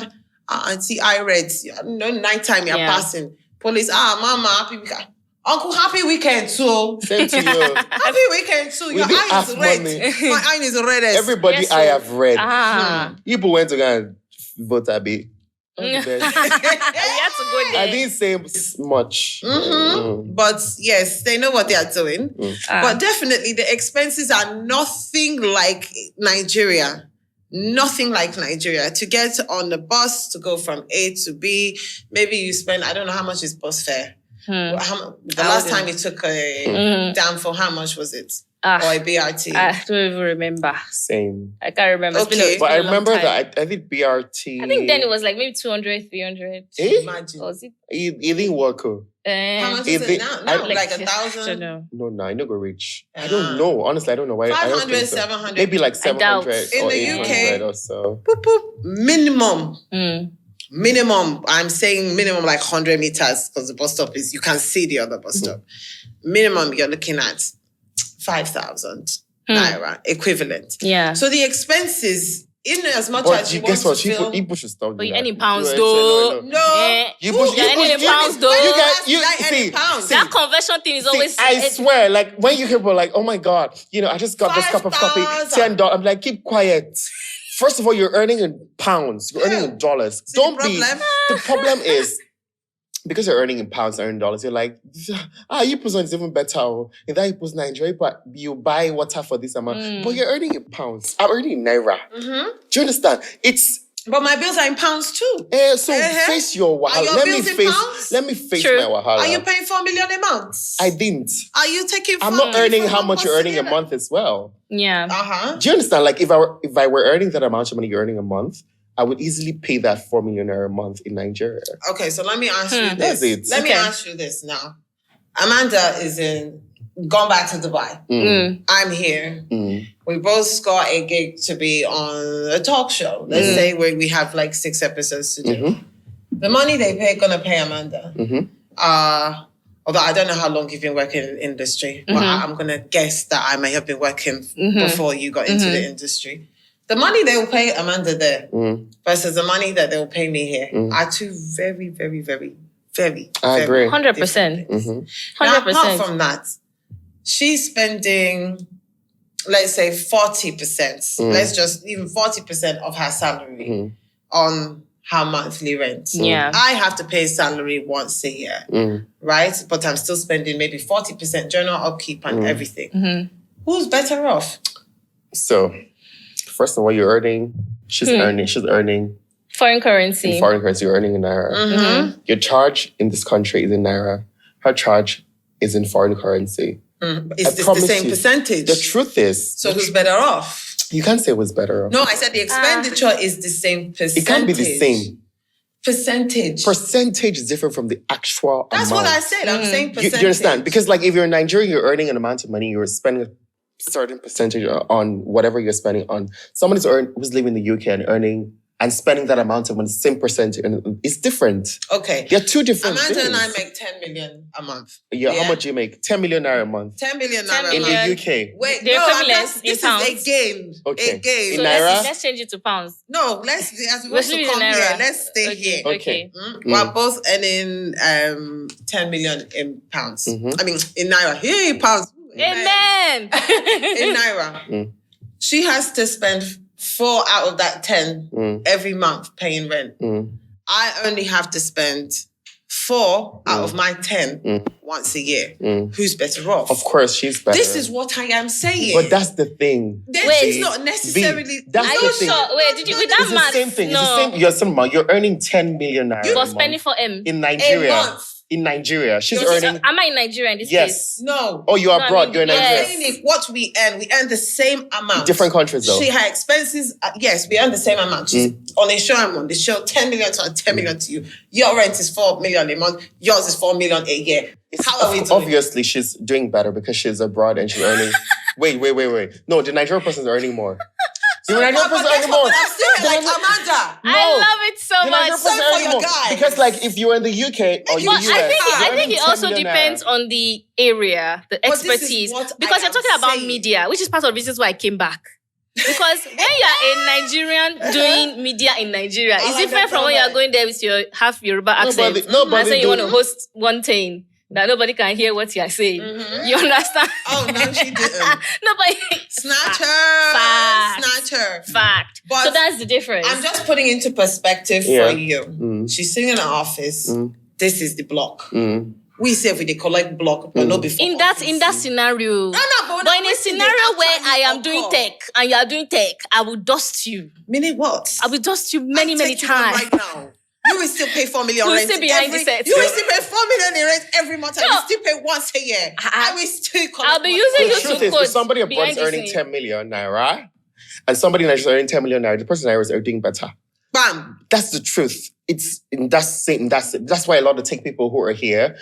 auntie, I read, nighttime you're passing. Police, mama, happy weekend. Uncle, happy weekend too. Same to you. Happy weekend too. Your didn't eye is ask red. money. My eye is red. Everybody Yes, I sir. have read. You people went to go and vote Abi. We had to go there. I didn't say much. But yes, they know what they are doing. But definitely the expenses are nothing like Nigeria. Nothing like Nigeria. To get on the bus, to go from A to B, maybe you spend, I don't know how much is bus fare. The last time you took a down for how much was it? Or a BRT? I don't even remember. Same. I can't remember. It's been Okay. a- But I been a long remember time. that I did BRT. I think then it was like maybe 200, 300. Imagine. Or was it? It didn't work. How much Is is it- it now? I- Now like I don't 1,000? know. No, I no go reach. I don't know. Honestly, I don't know why. I don't 500, think so. 700. Maybe like I doubt. 700 In or the 800 UK, or so. Boop, boop. Minimum. Mm. Minimum. I'm saying minimum like 100 meters because the bus stop is, you can see the other bus stop. Minimum, you're looking at 5,000 naira equivalent. Yeah. So the expenses, in as much But as you guess want what? to feel... People should stop But doing you that. earn in pounds, You though. I know. No. Eh. You Who- push, You're earning in pounds, though. You guys, you Like see, any pounds. That conversion thing is always... I swear, like when you hear people like, oh my God, I just got this cup of coffee, 5,000. $10. I'm like, keep quiet. First of all, you're earning in pounds. You're earning in dollars. See the Don't be. problem? The problem is, because you're earning in pounds, earning dollars, you're like, you put is even better. In that you put Nigeria, but you buy water for this amount. But you're earning in pounds. I'm earning in naira. Do you understand? But my bills are in pounds too. So face your wahala. Are your bills in pounds? Let me face True. my wahala. Are you paying 4 million a month? I didn't. Are you taking I'm 4 not earning million how from much one you're earning a together? month as well. Yeah. Do you understand? Like if I were earning that amount of money you're earning a month, I would easily pay that 4 million naira a month in Nigeria. Okay, so let me ask you That's this. it. Let me Okay. ask you this now. Amanda is gone back to Dubai. I'm here. We both got a gig to be on a talk show. Let's say where we have like 6 episodes to do. The money they pay, gonna pay Amanda. Although I don't know how long you've been working in the industry, but I'm gonna guess that I may have been working before you got into the industry. The money they will pay Amanda there versus the money that they will pay me here are two very, very, very, very, I agree. 100%. 100%. Now, apart from that, she's spending, let's say 40%. Let's just even 40% of her salary on her monthly rent. Yeah. I have to pay salary once a year, right? But I'm still spending maybe 40% general upkeep and everything. Who's better off? So, first of all, you're earning. She's earning Foreign currency. in foreign currency. You're earning in naira. Your charge in this country is in naira. Her charge is in foreign currency. Is this the promise same you, percentage? The truth is, So who's better off? you can't say what's better. No, I said the expenditure is the same percentage. It can't be the same. Percentage. Percentage is different from the actual That's amount. what I said. I'm saying You percentage. understand? Because like if you're in Nigeria, you're earning an amount of money, you're spending a certain percentage on whatever you're spending on. Someone who's living in the UK and earning and spending that amount of money, same percentage, and it's different. Okay. They're two different Amanda things. and I make 10 million a month. Yeah, how much do you make? 10 million naira a month 10 million 10 naira a in month. the UK. Wait, The no, equivalent in this pounds. is again. Okay. Again. In So naira? let's change it to pounds. No, let's, as we Let's want to leave it come in here, naira. let's stay here. Okay. We're both earning 10 million in pounds. Mm-hmm. I mean, in naira. Hey, pounds. Amen. In naira. She has to spend 4 out of that 10 every month paying rent. I only have to spend 4 out of my 10 once a year. Who's better off? Of course, she's better. This is what I am saying. But that's the thing. It's not necessarily. That's Are the you thing. sure? Wait, did you with that It's the math? same thing. No. It's the same. You're earning 10 million naira For a spending month for M. in a Nigeria. month. in Nigeria. She's You're earning. Am I in Nigeria in this Yes. case? No. Oh, you're No, I abroad. mean, You're in yes. Nigeria. I'm saying if what we earn the same amount. Different countries though. Her expenses, yes, we earn the same amount. She's on a show, I'm on the show, 10 million to her, 10 million to you. Your rent is 4 million a month. Yours is 4 million a year. How are we doing? Obviously, she's doing better because she's abroad and she's earning. Wait. No, the Nigerian person is earning more. The Nigerian person is earning more. I'm still like Amanda. I love it so The much. Nigerian person is for earning your more. guys. Because like if you're in the UK or the But US, I you're think it earning also 10 million depends naira. on the area, the But this is expertise. what I Because you're am talking about saying. media, which is part of the reasons why I came back. Because when you're a Nigerian doing media in Nigeria, it's like different that from when you're comment. going there with your half Yoruba accent. Nobody and saying you do- want to host one thing that nobody can hear what you're saying. You understand? Oh, no, she didn't. Nobody. Snatch her. Fact. Snatch her. Fact. But so that's the difference. I'm just putting into perspective Yeah. for you. She's sitting in her office. This is the block. Mm. We say if they collect block, but not before. in that scenario. No, but But in a scenario where I am doing tech and you are doing tech, I will dust you. Meaning what? I will dust you many Take you times. right now. You will still pay 4 million You will rent. still behind the set. You will still pay 4 million in rent every month. And No. you still pay once a year. I will still collect I'll be money. using The you truth to is, quote if somebody abroad behind is the earning scene. 10 million naira, and somebody in Nigeria is earning 10 million naira, the person in Nigeria is doing better. Bam. That's the truth. That's why a lot of tech people who are here,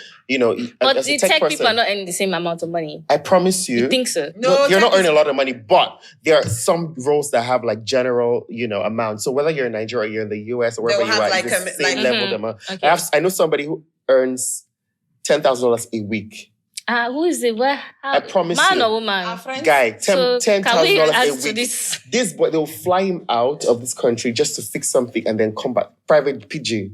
But as a the tech person, people are not earning the same amount of money. I promise you. You think so? No, You're not tech earning is- a lot of money, but there are some roles that have like general, amounts. So whether you're in Nigeria, or you're in the US, or wherever They'll you are, have like it's the a- same like- level. Them. Okay. I know somebody who earns $10,000 a week. Who is it? Where? I promise man you. or woman? Our friends. Guy, So can we $10,000 a add week. to this? This boy, they'll fly him out of this country just to fix something and then come back. Private PG.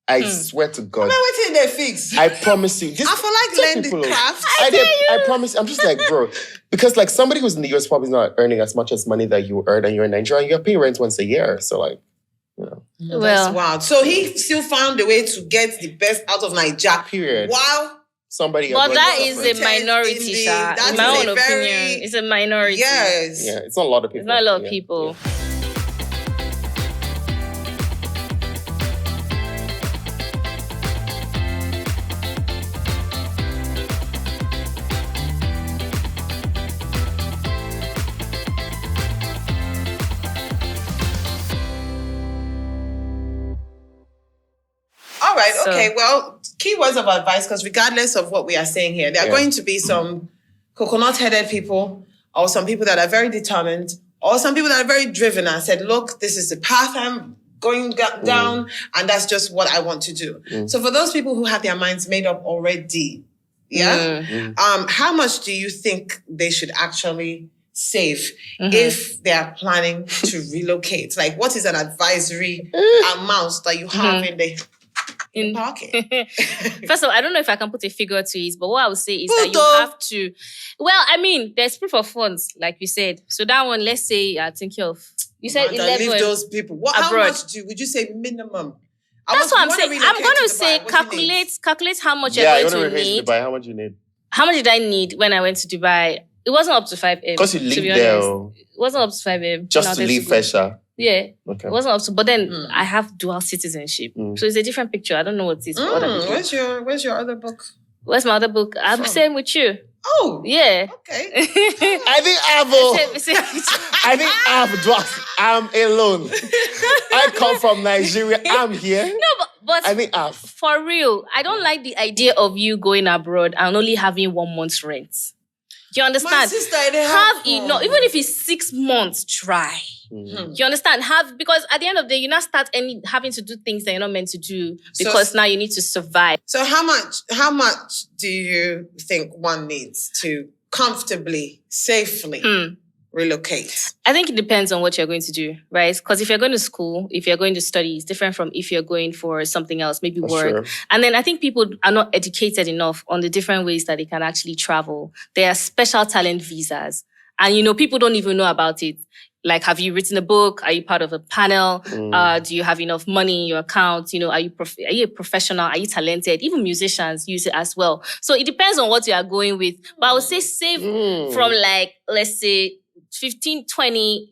I swear to God. Now waiting they fix. I promise you. This, I feel like tech learn the people- craft. I promise. I'm just like, bro. Because like somebody who's in the US probably is not earning as much as money that you earn and you're in Nigeria and you're paying rent once a year. So like, That's Well, wild. So he still found a way to get the best out of Nigeria. Period. Wow. Somebody but abroad that is is suffering. a minority, Indeed. Sha. That In my is own a very- opinion, it's a minority. Yes. Yeah, it's not a lot of people. It's not a lot of Yeah. people. All right. So- Okay. Well, key words of advice, because regardless of what we are saying here, there are Yeah. going to be some coconut-headed people, or some people that are very determined, or some people that are very driven and said, "Look, this is the path I'm going down, and that's just what I want to do." So, for those people who have their minds made up already, how much do you think they should actually save if they are planning to relocate? Like, what is an advisory amount that you have in pocket? First of all, I don't know if I can put a figure to it, but what I would say is that Put you up. have to. Well, I mean, there's proof of funds, like you said. So that one, let's say you're thinking of. You said Amanda, 11. leave those people. How abroad. much would you say minimum? That's what I'm saying. I'm going to say calculate. calculate how much Yeah, you're you going want to to need. Dubai? How much you need? How much did I need when I went to Dubai? It wasn't up to 5M. Because you to live be there, honest. It wasn't up to 5M. just Now to there's leave go. Fesha. Yeah, Okay. it wasn't up to. But then I have dual citizenship, so it's a different picture. I don't know what it is. for other people. Where's your other book? Where's my other book? I'm From? same with you. Oh, Yeah. okay. I think Avo. Same with you. I think I'm alone. I come from Nigeria. I'm here. No, but I think I've. for real, I don't like the idea of you going abroad and only having 1 month's rent. Do you understand? My sister, I didn't Have one. enough, even if it's 6 months, try. You understand? Because at the end of the day, you now start having to do things that you're not meant to do because now you need to survive. So how much do you think one needs to comfortably, safely relocate? I think it depends on what you're going to do, right? Because if you're going to school, if you're going to study, it's different from if you're going for something else, maybe That's work. true. And then I think people are not educated enough on the different ways that they can actually travel. There are special talent visas. And, people don't even know about it. Like, have you written a book? Are you part of a panel? Do you have enough money in your account? Are you a professional? Are you talented? Even musicians use it as well. So it depends on what you are going with. But I would say save from let's say 15, 20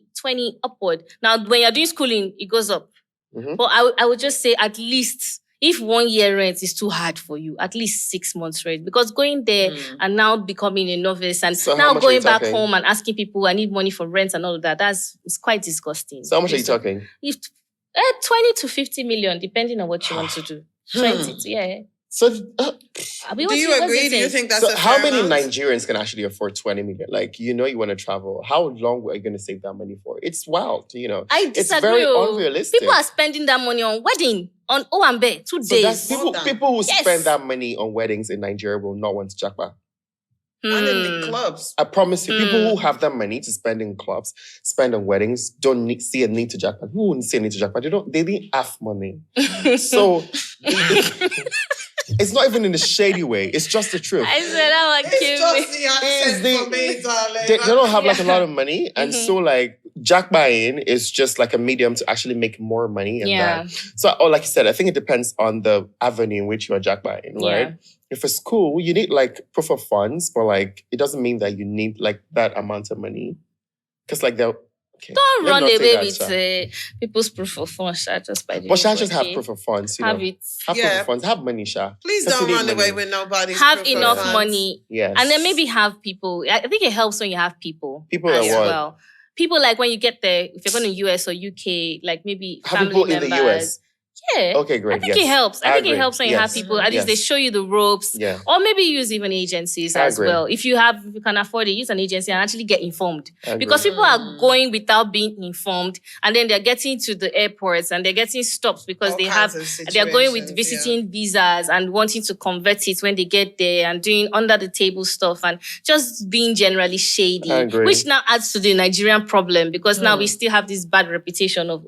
upward. Now, when you're doing schooling, it goes up. But I would just say at least, if 1 year rent is too hard for you, at least 6 months rent. Because going there and now becoming a novice and So how now much are you going back talking? home and asking people, I need money for rent and all of that, it's quite disgusting. So how much are you talking? If 20 to 50 million, depending on what you want to do. 20 to, yeah. So, Abi, Do you agree? Do you think that's a how fair many amount? Nigerians can actually afford 20 million? Like, you want to travel. How long are you going to save that money for? It's wild, I disagree. It's very unrealistic. People are spending that money on wedding, on Owambe, 2 So that's days. people who Yes. spend that money on weddings in Nigeria will not want to japa. And in the clubs. I promise you, people who have that money to spend in clubs, spend on weddings, don't see a need to japa. Who wouldn't see a need to japa? They didn't have money. So it's not even in a shady way. It's just the truth. I said that would It's kill just me. the accent for me, darling. They don't have like a lot of money, and so like jack buying is just like a medium to actually make more money. And Yeah. that. So, like you said, I think it depends on the avenue in which you are jack buying, right? Yeah. If it's school, you need like proof of funds, but like it doesn't mean that you need like that amount of money, because like they'll. Okay, Don't let me run not say away that, with Sha. people's proof of funds, Sha, just by doing But Sha it, just have okay? proof of funds. Have it. Have proof Yeah. of funds. Have money, Sha. Please 'Cause don't you run need away money. with nobody's Have proof of enough funds. money. Yes. And then maybe have people. I think it helps when you have people. People that as what? well. People like when you get there, if you're going to US or UK, like maybe Have family people members. in the US. Yeah. Okay, great. I think yes. it helps. I think it agree. helps when you have Yes. people. At least they Yes. show you the ropes. Yeah. Or maybe use even agencies I as agree. well. If you can afford it, use an agency and actually get informed. I agree. Because people are going without being informed, and then they're getting to the airports and they're getting stopped because All they kinds have of they're going with situations, visiting visas and wanting to convert it when they get there and doing under the table stuff and just being generally shady. I agree. Which now adds to the Nigerian problem because now we still have this bad reputation of,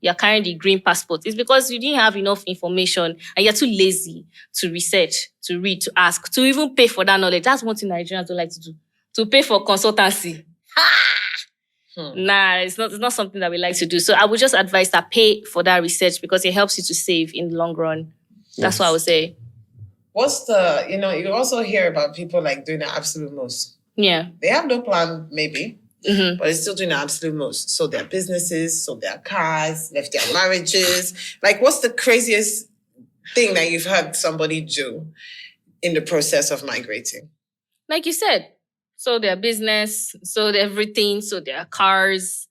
you're carrying the green passport. It's because you didn't have enough information and you're too lazy to research, to read, to ask, to even pay for that knowledge. That's one thing Nigerians don't like to do. To pay for consultancy. Nah, it's not something that we like to do. So I would just advise that pay for that research because it helps you to save in the long run. That's what I would say. What's the, you also hear about people like doing the absolute most. Yeah. They have no plan, maybe, but they're still doing the absolute most. Sold their businesses, sold their cars, left their marriages. Like, what's the craziest thing that you've heard somebody do in the process of migrating? Like you said, sold their business, sold everything, sold their cars.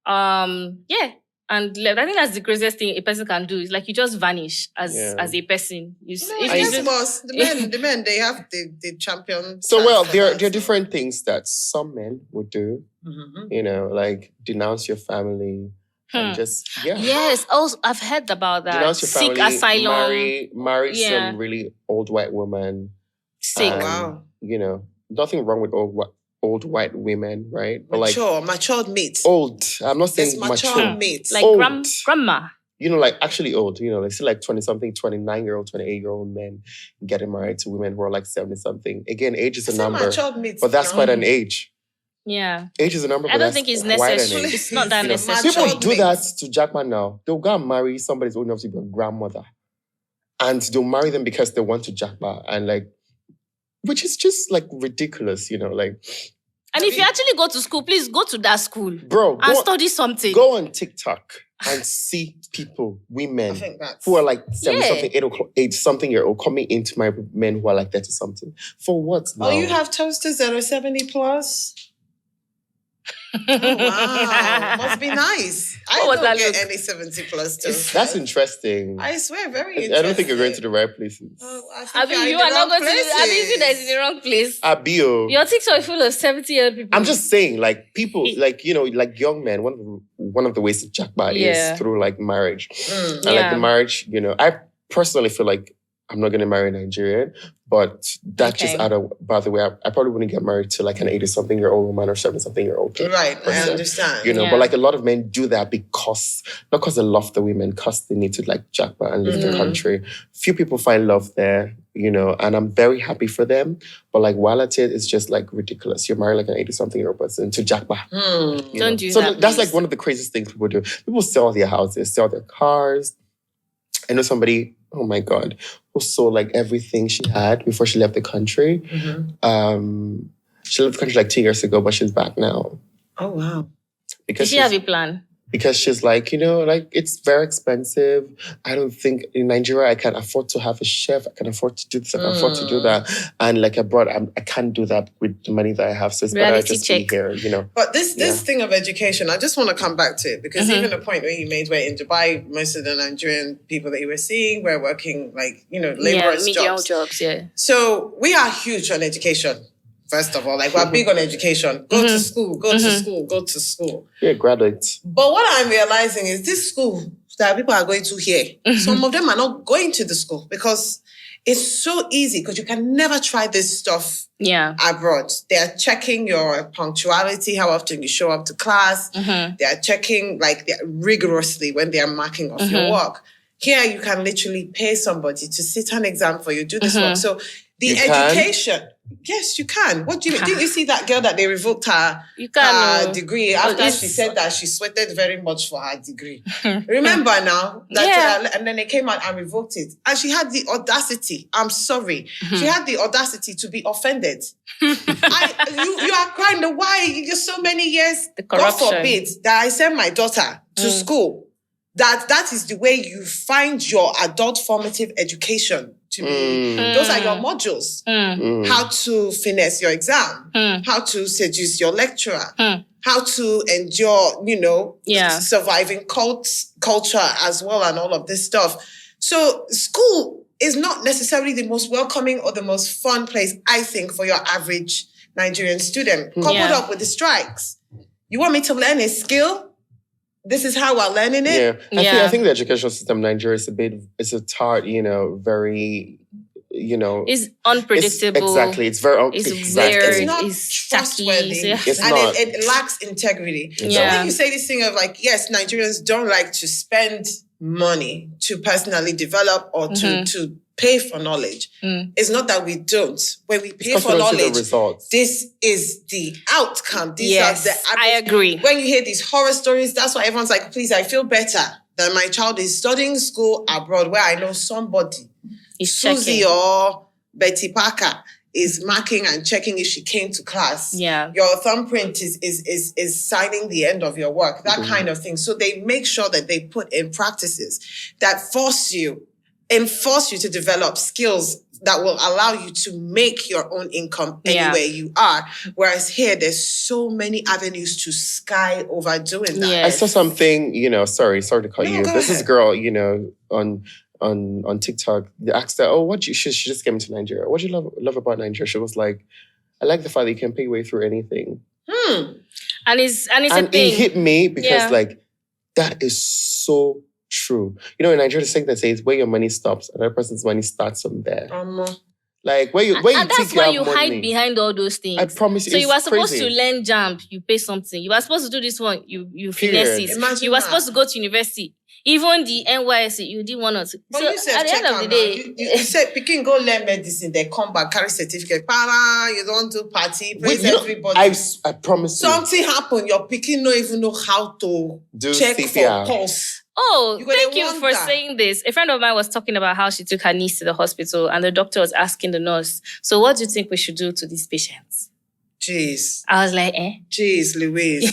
Yeah. And left. I think that's the craziest thing a person can do. Is like you just vanish as a person. The men, they have the champion. So well, chance for there that. are different things that some men would do. Like denounce your family and just Yes, also I've heard about that. denounce your Seek family, asylum. marry some really old white woman. Sick. Wow. Nothing wrong with old white women, right? But matured mates. old. I'm not saying It's mature. matured mates. Like Old. grandma. Like actually old. Like see like 20-something, 29-year-old, 28-year-old men getting married to women who are like 70-something. Again, age is a number. Matured mates. But that's quite an age. Yeah. Age is a number. I but don't that's think it's quite an necessary. age. It's not that You know, necessary. People Matured do that mates. to Jackman now. They'll go and marry somebody who's old enough to be a grandmother. And they'll marry them because they want to Jackman. And like, which is just like ridiculous, like. And if you actually go to school, please go to that school Bro, and study something. go on TikTok and see people, I women, think that's... who are like 70-something, Yeah. 8-something-year-old coming into my men who are like 30-something. For what now? Oh, you have toasters that are 70 plus? Oh, wow. Must be nice. I What was don't that get look? any 70 plus toasters. That's interesting. I swear, very interesting. I don't think you're going to the right places. Oh, I think I mean, you're you in are the not wrong going to. I mean, you guys in the wrong place. Abio. Your TikTok is full of 70-year-old people. I'm just saying, like people, like like young men. One of the ways to jackpot Yeah. is through like marriage, and like Yeah. the marriage. I personally feel like I'm not going to marry a Nigerian, but that's just Okay. out of. By the way, I probably wouldn't get married to like an 80-something-year-old woman or 70-something-year-old. Right, I person. understand. Yeah. But like a lot of men do that because not because they love the women, because they need to like jackpot and leave the country. Few people find love there, and I'm very happy for them. But like while at it, it's just like ridiculous. You're married like an 80-something-year-old person to jackpot. Don't do So that. that's please. like one of the craziest things people do. People sell their houses, sell their cars. I know somebody, oh my God, who sold like everything she had before she left the country. She left the country like 2 years ago, but she's back now. Oh, wow. Did Because she have a plan? because she's like, it's very expensive. I don't think in Nigeria I can afford to have a chef. I can afford to do this. I can afford to do that. And like abroad, I can't do that with the money that I have. So it's better I just be here, But this thing of education, I just want to come back to it because even the point where you made where in Dubai, most of the Nigerian people that you were seeing were working like, laborers jobs. Yeah. So we are huge on education. First of all, like we're big on education. Go to school, go to school, go to school. Yeah, graduates. But what I'm realizing is this school that people are going to here, some of them are not going to the school because it's so easy because you can never try this stuff abroad. They are checking your punctuality, how often you show up to class. They are checking rigorously when they are marking off your work. Here, you can literally pay somebody to sit an exam for you, do this work. So the education... Yes, you can. What do you mean? Didn't you see that girl that they revoked her degree after she said that she sweated very much for her degree? Remember now? And then they came out and revoked it. And she had the audacity. I'm sorry. She had the audacity to be offended. You are crying. Why? You're so many years. God forbid that I send my daughter to school. That is the way you find your adult formative education. To me, those are your modules. How to finesse your exam, how to seduce your lecturer, how to endure, surviving culture as well and all of this stuff. So school is not necessarily the most welcoming or the most fun place, I think, for your average Nigerian student. Coupled up with the strikes. You want me to learn a skill? This is how we're learning it. Yeah, I think the educational system in Nigeria is a tart, very, it's unpredictable. It's very weird. It's not trustworthy. And it lacks integrity. So when you say this thing of like, yes, Nigerians don't like to spend money to personally develop or to pay for knowledge. It's not that we don't. When we pay for knowledge, this is the outcome. These are the average. I agree. When you hear these horror stories, that's why everyone's like, please, I feel better that my child is studying school abroad where I know somebody, Susie or Betty Parker, is marking and checking if she came to class. Yeah. Your thumbprint is signing the end of your work, that kind of thing. So they make sure that they put in practices that force you to develop skills that will allow you to make your own income anywhere you are. Whereas here, there's so many avenues to sky over doing that. Yes. I saw something, sorry to call you. This is girl, on TikTok. They asked her, she just came to Nigeria. What do you love about Nigeria? She was like, I like the fact that you can pay your way through anything. And it's a thing. It hit me because that is so true. In Nigeria, the saying that says where your money stops, another person's money starts from there. Like where you and that's why you hide behind all those things. I promise you. So you were supposed to learn jump, you pay something. You were supposed to do this one, you finesse it. Imagine you were supposed to go to university. Even the NYSC, you did one or two. But so you said, at the end of the day, you said, Pikin go learn medicine, they come back, carry certificate. You don't do party, praise everybody. I promise something happened. Your Pikin don't even know how to check CPR. for pulse. Oh, thank you for saying this. A friend of mine was talking about how she took her niece to the hospital and the doctor was asking the nurse, so what do you think we should do to these patients? Jeez. I was like, Jeez, Louise.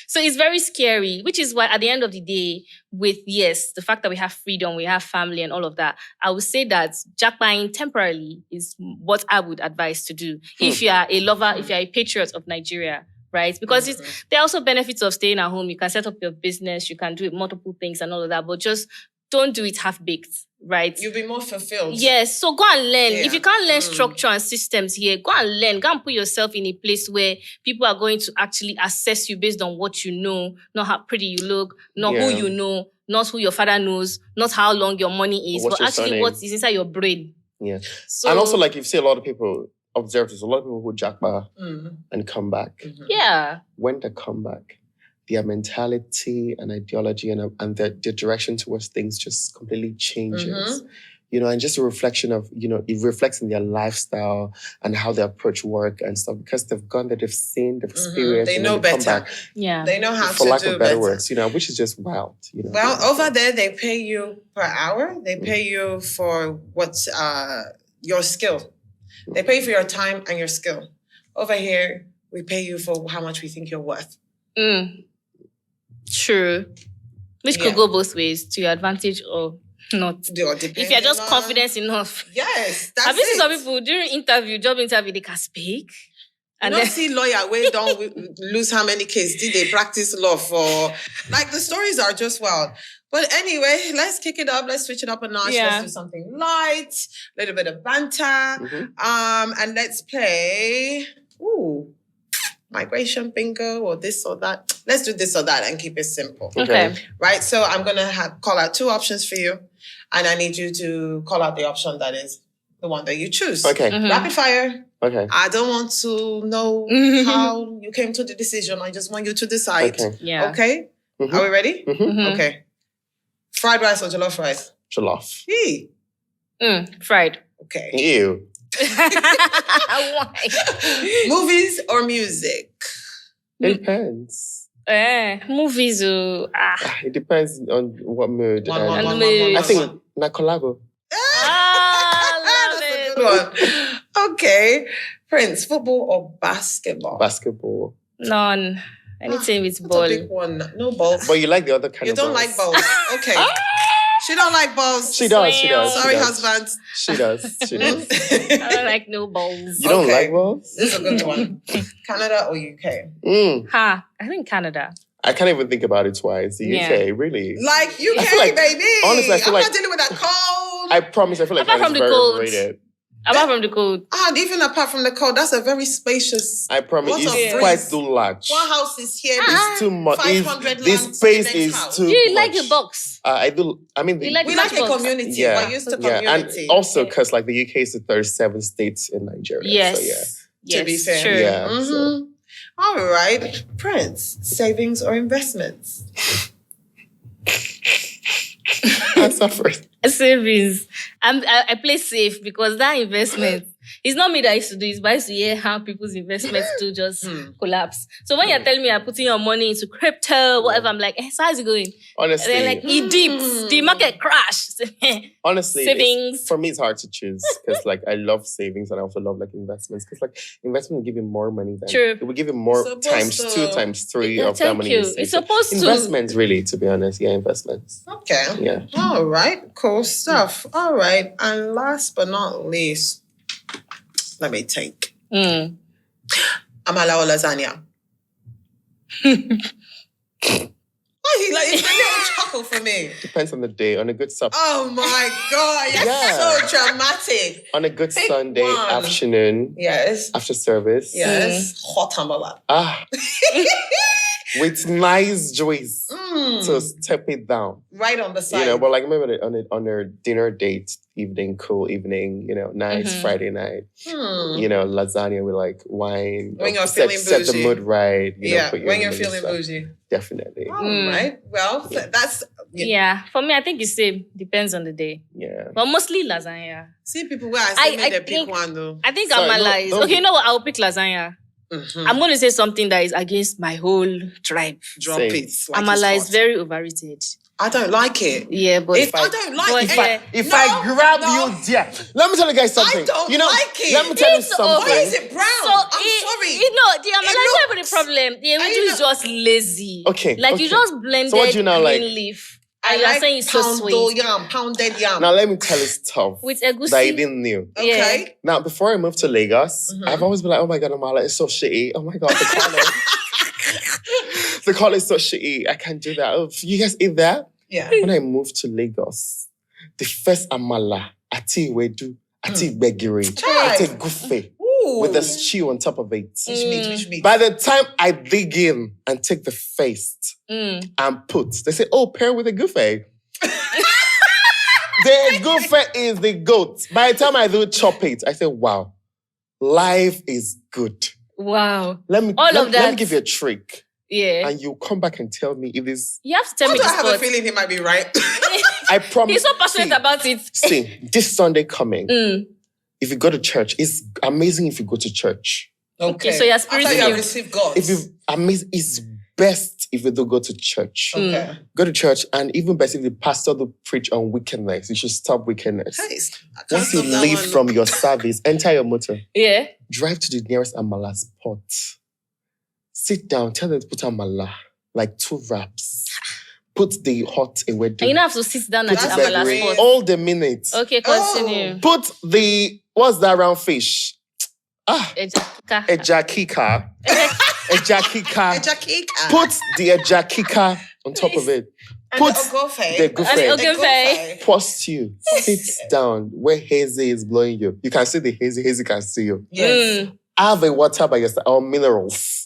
So it's very scary, which is why at the end of the day, with, the fact that we have freedom, we have family and all of that, I would say that jackpotting temporarily is what I would advise to do. If you are a lover, if you are a patriot of Nigeria, right? Because there are also benefits of staying at home. You can set up your business, you can do multiple things and all of that, but just don't do it half-baked, right? You'll be more fulfilled. Yes, so go and learn. Yeah. If you can't learn structure and systems here, go and learn. Go and put yourself in a place where people are going to actually assess you based on what you know, not how pretty you look, not who you know, not who your father knows, not how long your money is, but actually what is inside your brain. Yeah. So, and also, like, you see a lot of people observe this, a lot of people who jackpot and come back. Yeah. When they come back, their mentality and ideology and their direction towards things just completely changes. And just a reflection of, it reflects in their lifestyle and how they approach work and stuff because they've gone there, they've seen, they've experienced. They know better. They know how to do better. For lack of better words, which is just wild. Well, over there, they pay you per hour. They pay you for what's your skill. They pay for your time and your skill. Over here, we pay you for how much we think you're worth. True. Which could go both ways, to your advantage or not. If you're just confident enough. Yes, that's I've seen some people during job interview, they can speak. And then see lawyer where don't lose how many cases did they practice law for? Like the stories are just wild. But anyway, let's kick it up. Let's switch it up a notch. Yeah. Let's do something light, a little bit of banter. And let's play migration bingo or this or that. Let's do this or that and keep it simple. Okay. Right. So I'm gonna call out 2 options for you. And I need you to call out the option that is the one that you choose. Okay. Rapid fire. Okay. I don't want to know how you came to the decision. I just want you to decide. Okay. Yeah. Okay? Are we ready? Okay. Fried rice or jollof rice? Jollof. Hey. Fried. Okay. Ew. Why? Movies or music? It depends. Movies. It depends on what mood. One, I think Nakolago. Love That's it. a good one. Okay. Prince, football or basketball? Basketball. None. Anything with That's ball. a big one. No balls. But you like the other kind You of don't balls. like balls. Okay. She don't like balls. She does. She does. Sorry, she does. husband. She does. She does. I don't like no balls. You don't Okay. like balls? This is a good one. Canada or UK? I think Canada. I can't even think about it twice. The UK, really. Like UK, I feel like- baby. honestly, I feel I'm like- not dealing with that cold. I promise. I feel like Apart that from is the very cold. overrated. Apart from the cold. And even apart from the cold, that's a very spacious. I promise. Lots of It's breeze. quite too large. One house is here. It's too much. 500 This lands space in the next is house. too Do you much. like the box? I do. I mean, You like We the like a box? community. Yeah. We're used to yeah, community. and also because like the UK is the 37 states in Nigeria. Yes. So yeah. Yes. To be fair. True. Yeah. Mhm. All right. Prince, savings or investments? Answer first. Savings. I play safe because that investment, it's not me that used to do it, but I used to hear how people's investments do just collapse. So when you're telling me you're putting your money into crypto, whatever, I'm like, so how's it going? Honestly, And then like, it dips, the market crashed. honestly, savings. for me, it's hard to choose because like I love savings and I also love like investments because like investment will give you more money than True. it will give you more It's times supposed 2 to. times 3 Yeah, of that thank money. you. You save. It's supposed to. Investments, really, to be honest. Yeah, investments. Okay. Yeah. All right. Cool stuff. All right. And last but not least, let me think. Amala or lasagna? Why he like, it's a little chuckle for me. Depends on the day. On a good supper. Oh my God. You're Yeah. so dramatic. On a good Pick Sunday one. afternoon Yes. after service. Yes. Hot amala. With nice juice Mm. to step it down. Right on the side. You know, but like maybe on a dinner date, evening, cool evening, you know, nice Friday night, you know, lasagna with like wine. When you're set, feeling set the bougie. mood right. You know, Yeah, put your when you're name and feeling stuff. bougie. Definitely. All right. Well, that's... Yeah. For me, I think it's same. Depends on the day. Yeah. But mostly lasagna. See people where I say I they pick think- one though. I think Sorry, Amala no, is... don't- Okay, you know what? I'll pick lasagna. Mhm. I'm going to say something that is against my whole tribe. Drop Same. it. Like Amala it's is very overrated. hot. I don't like it. Yeah, but... If I don't like but it, If No, I grab no. you there, let me tell you guys something. I don't you know, like it. Let me tell you It's something. Why is it brown? So I'm sorry. sorry. You know, the Amala is not even looks- the problem. The you Ewedu is know- just lazy. Okay, Like you okay. just blended So what do you now green like? leaf. I And you're like saying it's so pounded sweet. yam, pounded yam. Now let me tell you stuff With that I egusi. didn't knew. Okay. Now, before I moved to Lagos, I've always been like, oh my God, Amala is so shitty. Oh my God, the color. The color is so shitty. I can't do that. Oh, you guys eat that? Yeah. When I moved to Lagos, the first Amala, ati wedu, ati begiri, Try. ati gufe, Ooh. with a stew on top of it. Which meat? By the time I dig in and take the face and put, they say, oh, pair with a gufe. The gufe is the goat. By the time I do chop it, I say, wow, life is good. Wow. Let me All let of me that. give you a trick. Yeah. And you come back and tell me if this. You have to tell Why me do the I have a spot. feeling he might be right? I promise. He's so passionate about it. See, this Sunday coming, if you go to church, it's amazing if you go to church. Okay, so you're After you have spirit-filled. received God. If you amazing, it's best if you do go to church. Okay. Go to church, and even best if the pastor do preach on wickedness. You should stop wickedness. Hey, I can't Once you stop that leave one. from your service, enter your motor, Yeah. drive to the nearest Amala spot. Sit down, tell them to put Amala. like 2 wraps. Put the hot ewedu. And you don't have to sit down and Put eat it amala like first. all the minutes. Okay, continue. Put the, what's that round fish? Ejakika. Ejakika. Ejakika. Ejakika. Put the ejakika on top of it. And Put the ogofe. the gufe. And the ogofe. Pour stew. Sit down where hazy is blowing you. You can see the hazy. Hazy can see you. Yes. Have a water by your side or minerals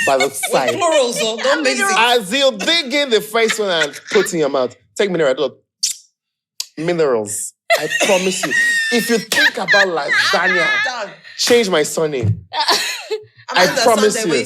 by the side. Plurals, though. Don't mix it. As you dig in the first one and put in your mouth, take mineral. Look, minerals. I promise you. If you think about lasagna, Done. change my surname. I promise you. I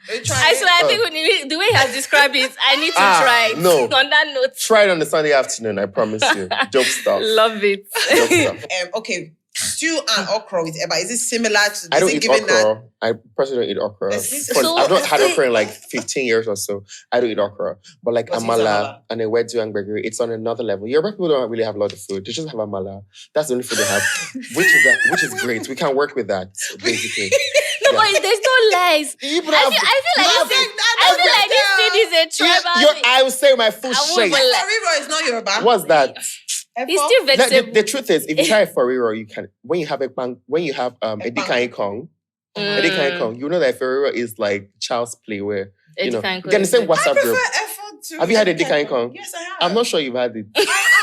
I think the way he has described it, I need to try it. No. On that note. Try it on the Sunday afternoon. I promise you. Dope stuff. Love it. Dope stuff. Okay, stew and okra with Eba. Is it similar to? I don't eat okra. I personally don't eat okra. I've not had okra in like 15 years or so. I don't eat okra. But like amala and a wedu and gregory, it's on another level. Yoruba people don't really have a lot of food. They just have amala. That's the only food they have, which is great. We can work with that, basically. No, but there's no lies. I feel like this thing is a tribal. I will say my full shake. Fariro is not Yoruba. What's that? It's still vegetable. The truth is, if you try Ferrero, you can. When you have a Edika Kong, you know that Ferrero is like child's play where you know you get the same WhatsApp group. Have you had a Edika Kong? Yes, I have. I'm not sure you've had it.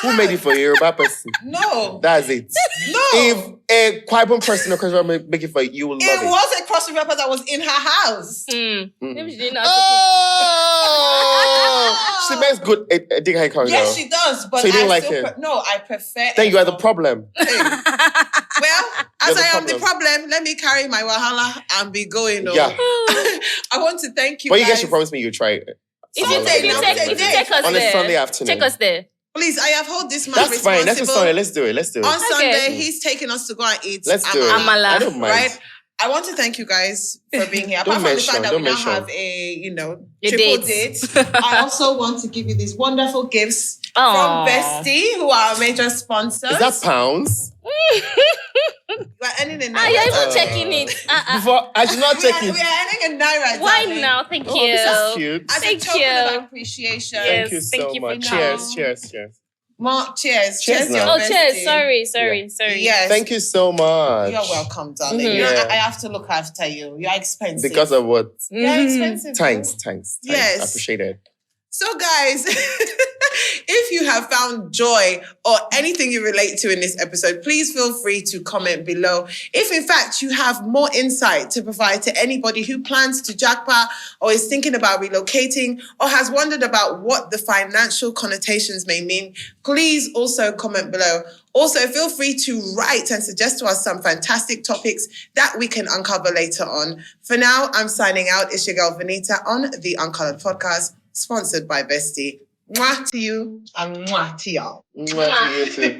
Who made it for you? Yoruba person? No. That's it. No. If a Kwaiban person or cross river make it for you, you will love it. It was a cross river that was in her house. Maybe she didn't know. She makes good Edika Kong. Yes, she does. But so you didn't like still it? No, I prefer. Then you are the problem. Well, as You're I am the problem, let me carry my wahala and be going. Yeah. I want to thank you. But you guys should promise me you try it. If you take us on there, a Sunday afternoon. take us there. Please, I have held this man That's responsible. fine. That's a Sunday. Let's do it. On Sunday, he's taking us to go and eat. Let's do it. Amala. I don't mind. Right? I want to thank you guys for being here. Apart from the fact that we now have a triple date. I also want to give you these wonderful gifts from Vesti, who are our major sponsors. Is that pounds? We're earning in Naira. You're even checking it. Before I did not check it. We are earning in Naira. Why darling. now? Thank you. This is cute. As Thank a token you. of appreciation. Yes. Thank you thank so you for much. now. Cheers. More cheers. Cheers your now. Oh, cheers. Vesti. Sorry. Yes. Thank you so much. You're welcome, darling. Mhm. You know, Yeah. I have to look after you. You're expensive. Because of what? You're expensive. Thanks. Yes. I appreciate it. So, guys, if you have found joy or anything you relate to in this episode, please feel free to comment below. If, in fact, you have more insight to provide to anybody who plans to japa or is thinking about relocating or has wondered about what the financial connotations may mean, please also comment below. Also, feel free to write and suggest to us some fantastic topics that we can uncover later on. For now, I'm signing out. It's your girl, Venita, on the Uncolored Podcast, sponsored by Vesti. Mwah to you and mwah to y'all. Mwah to you too.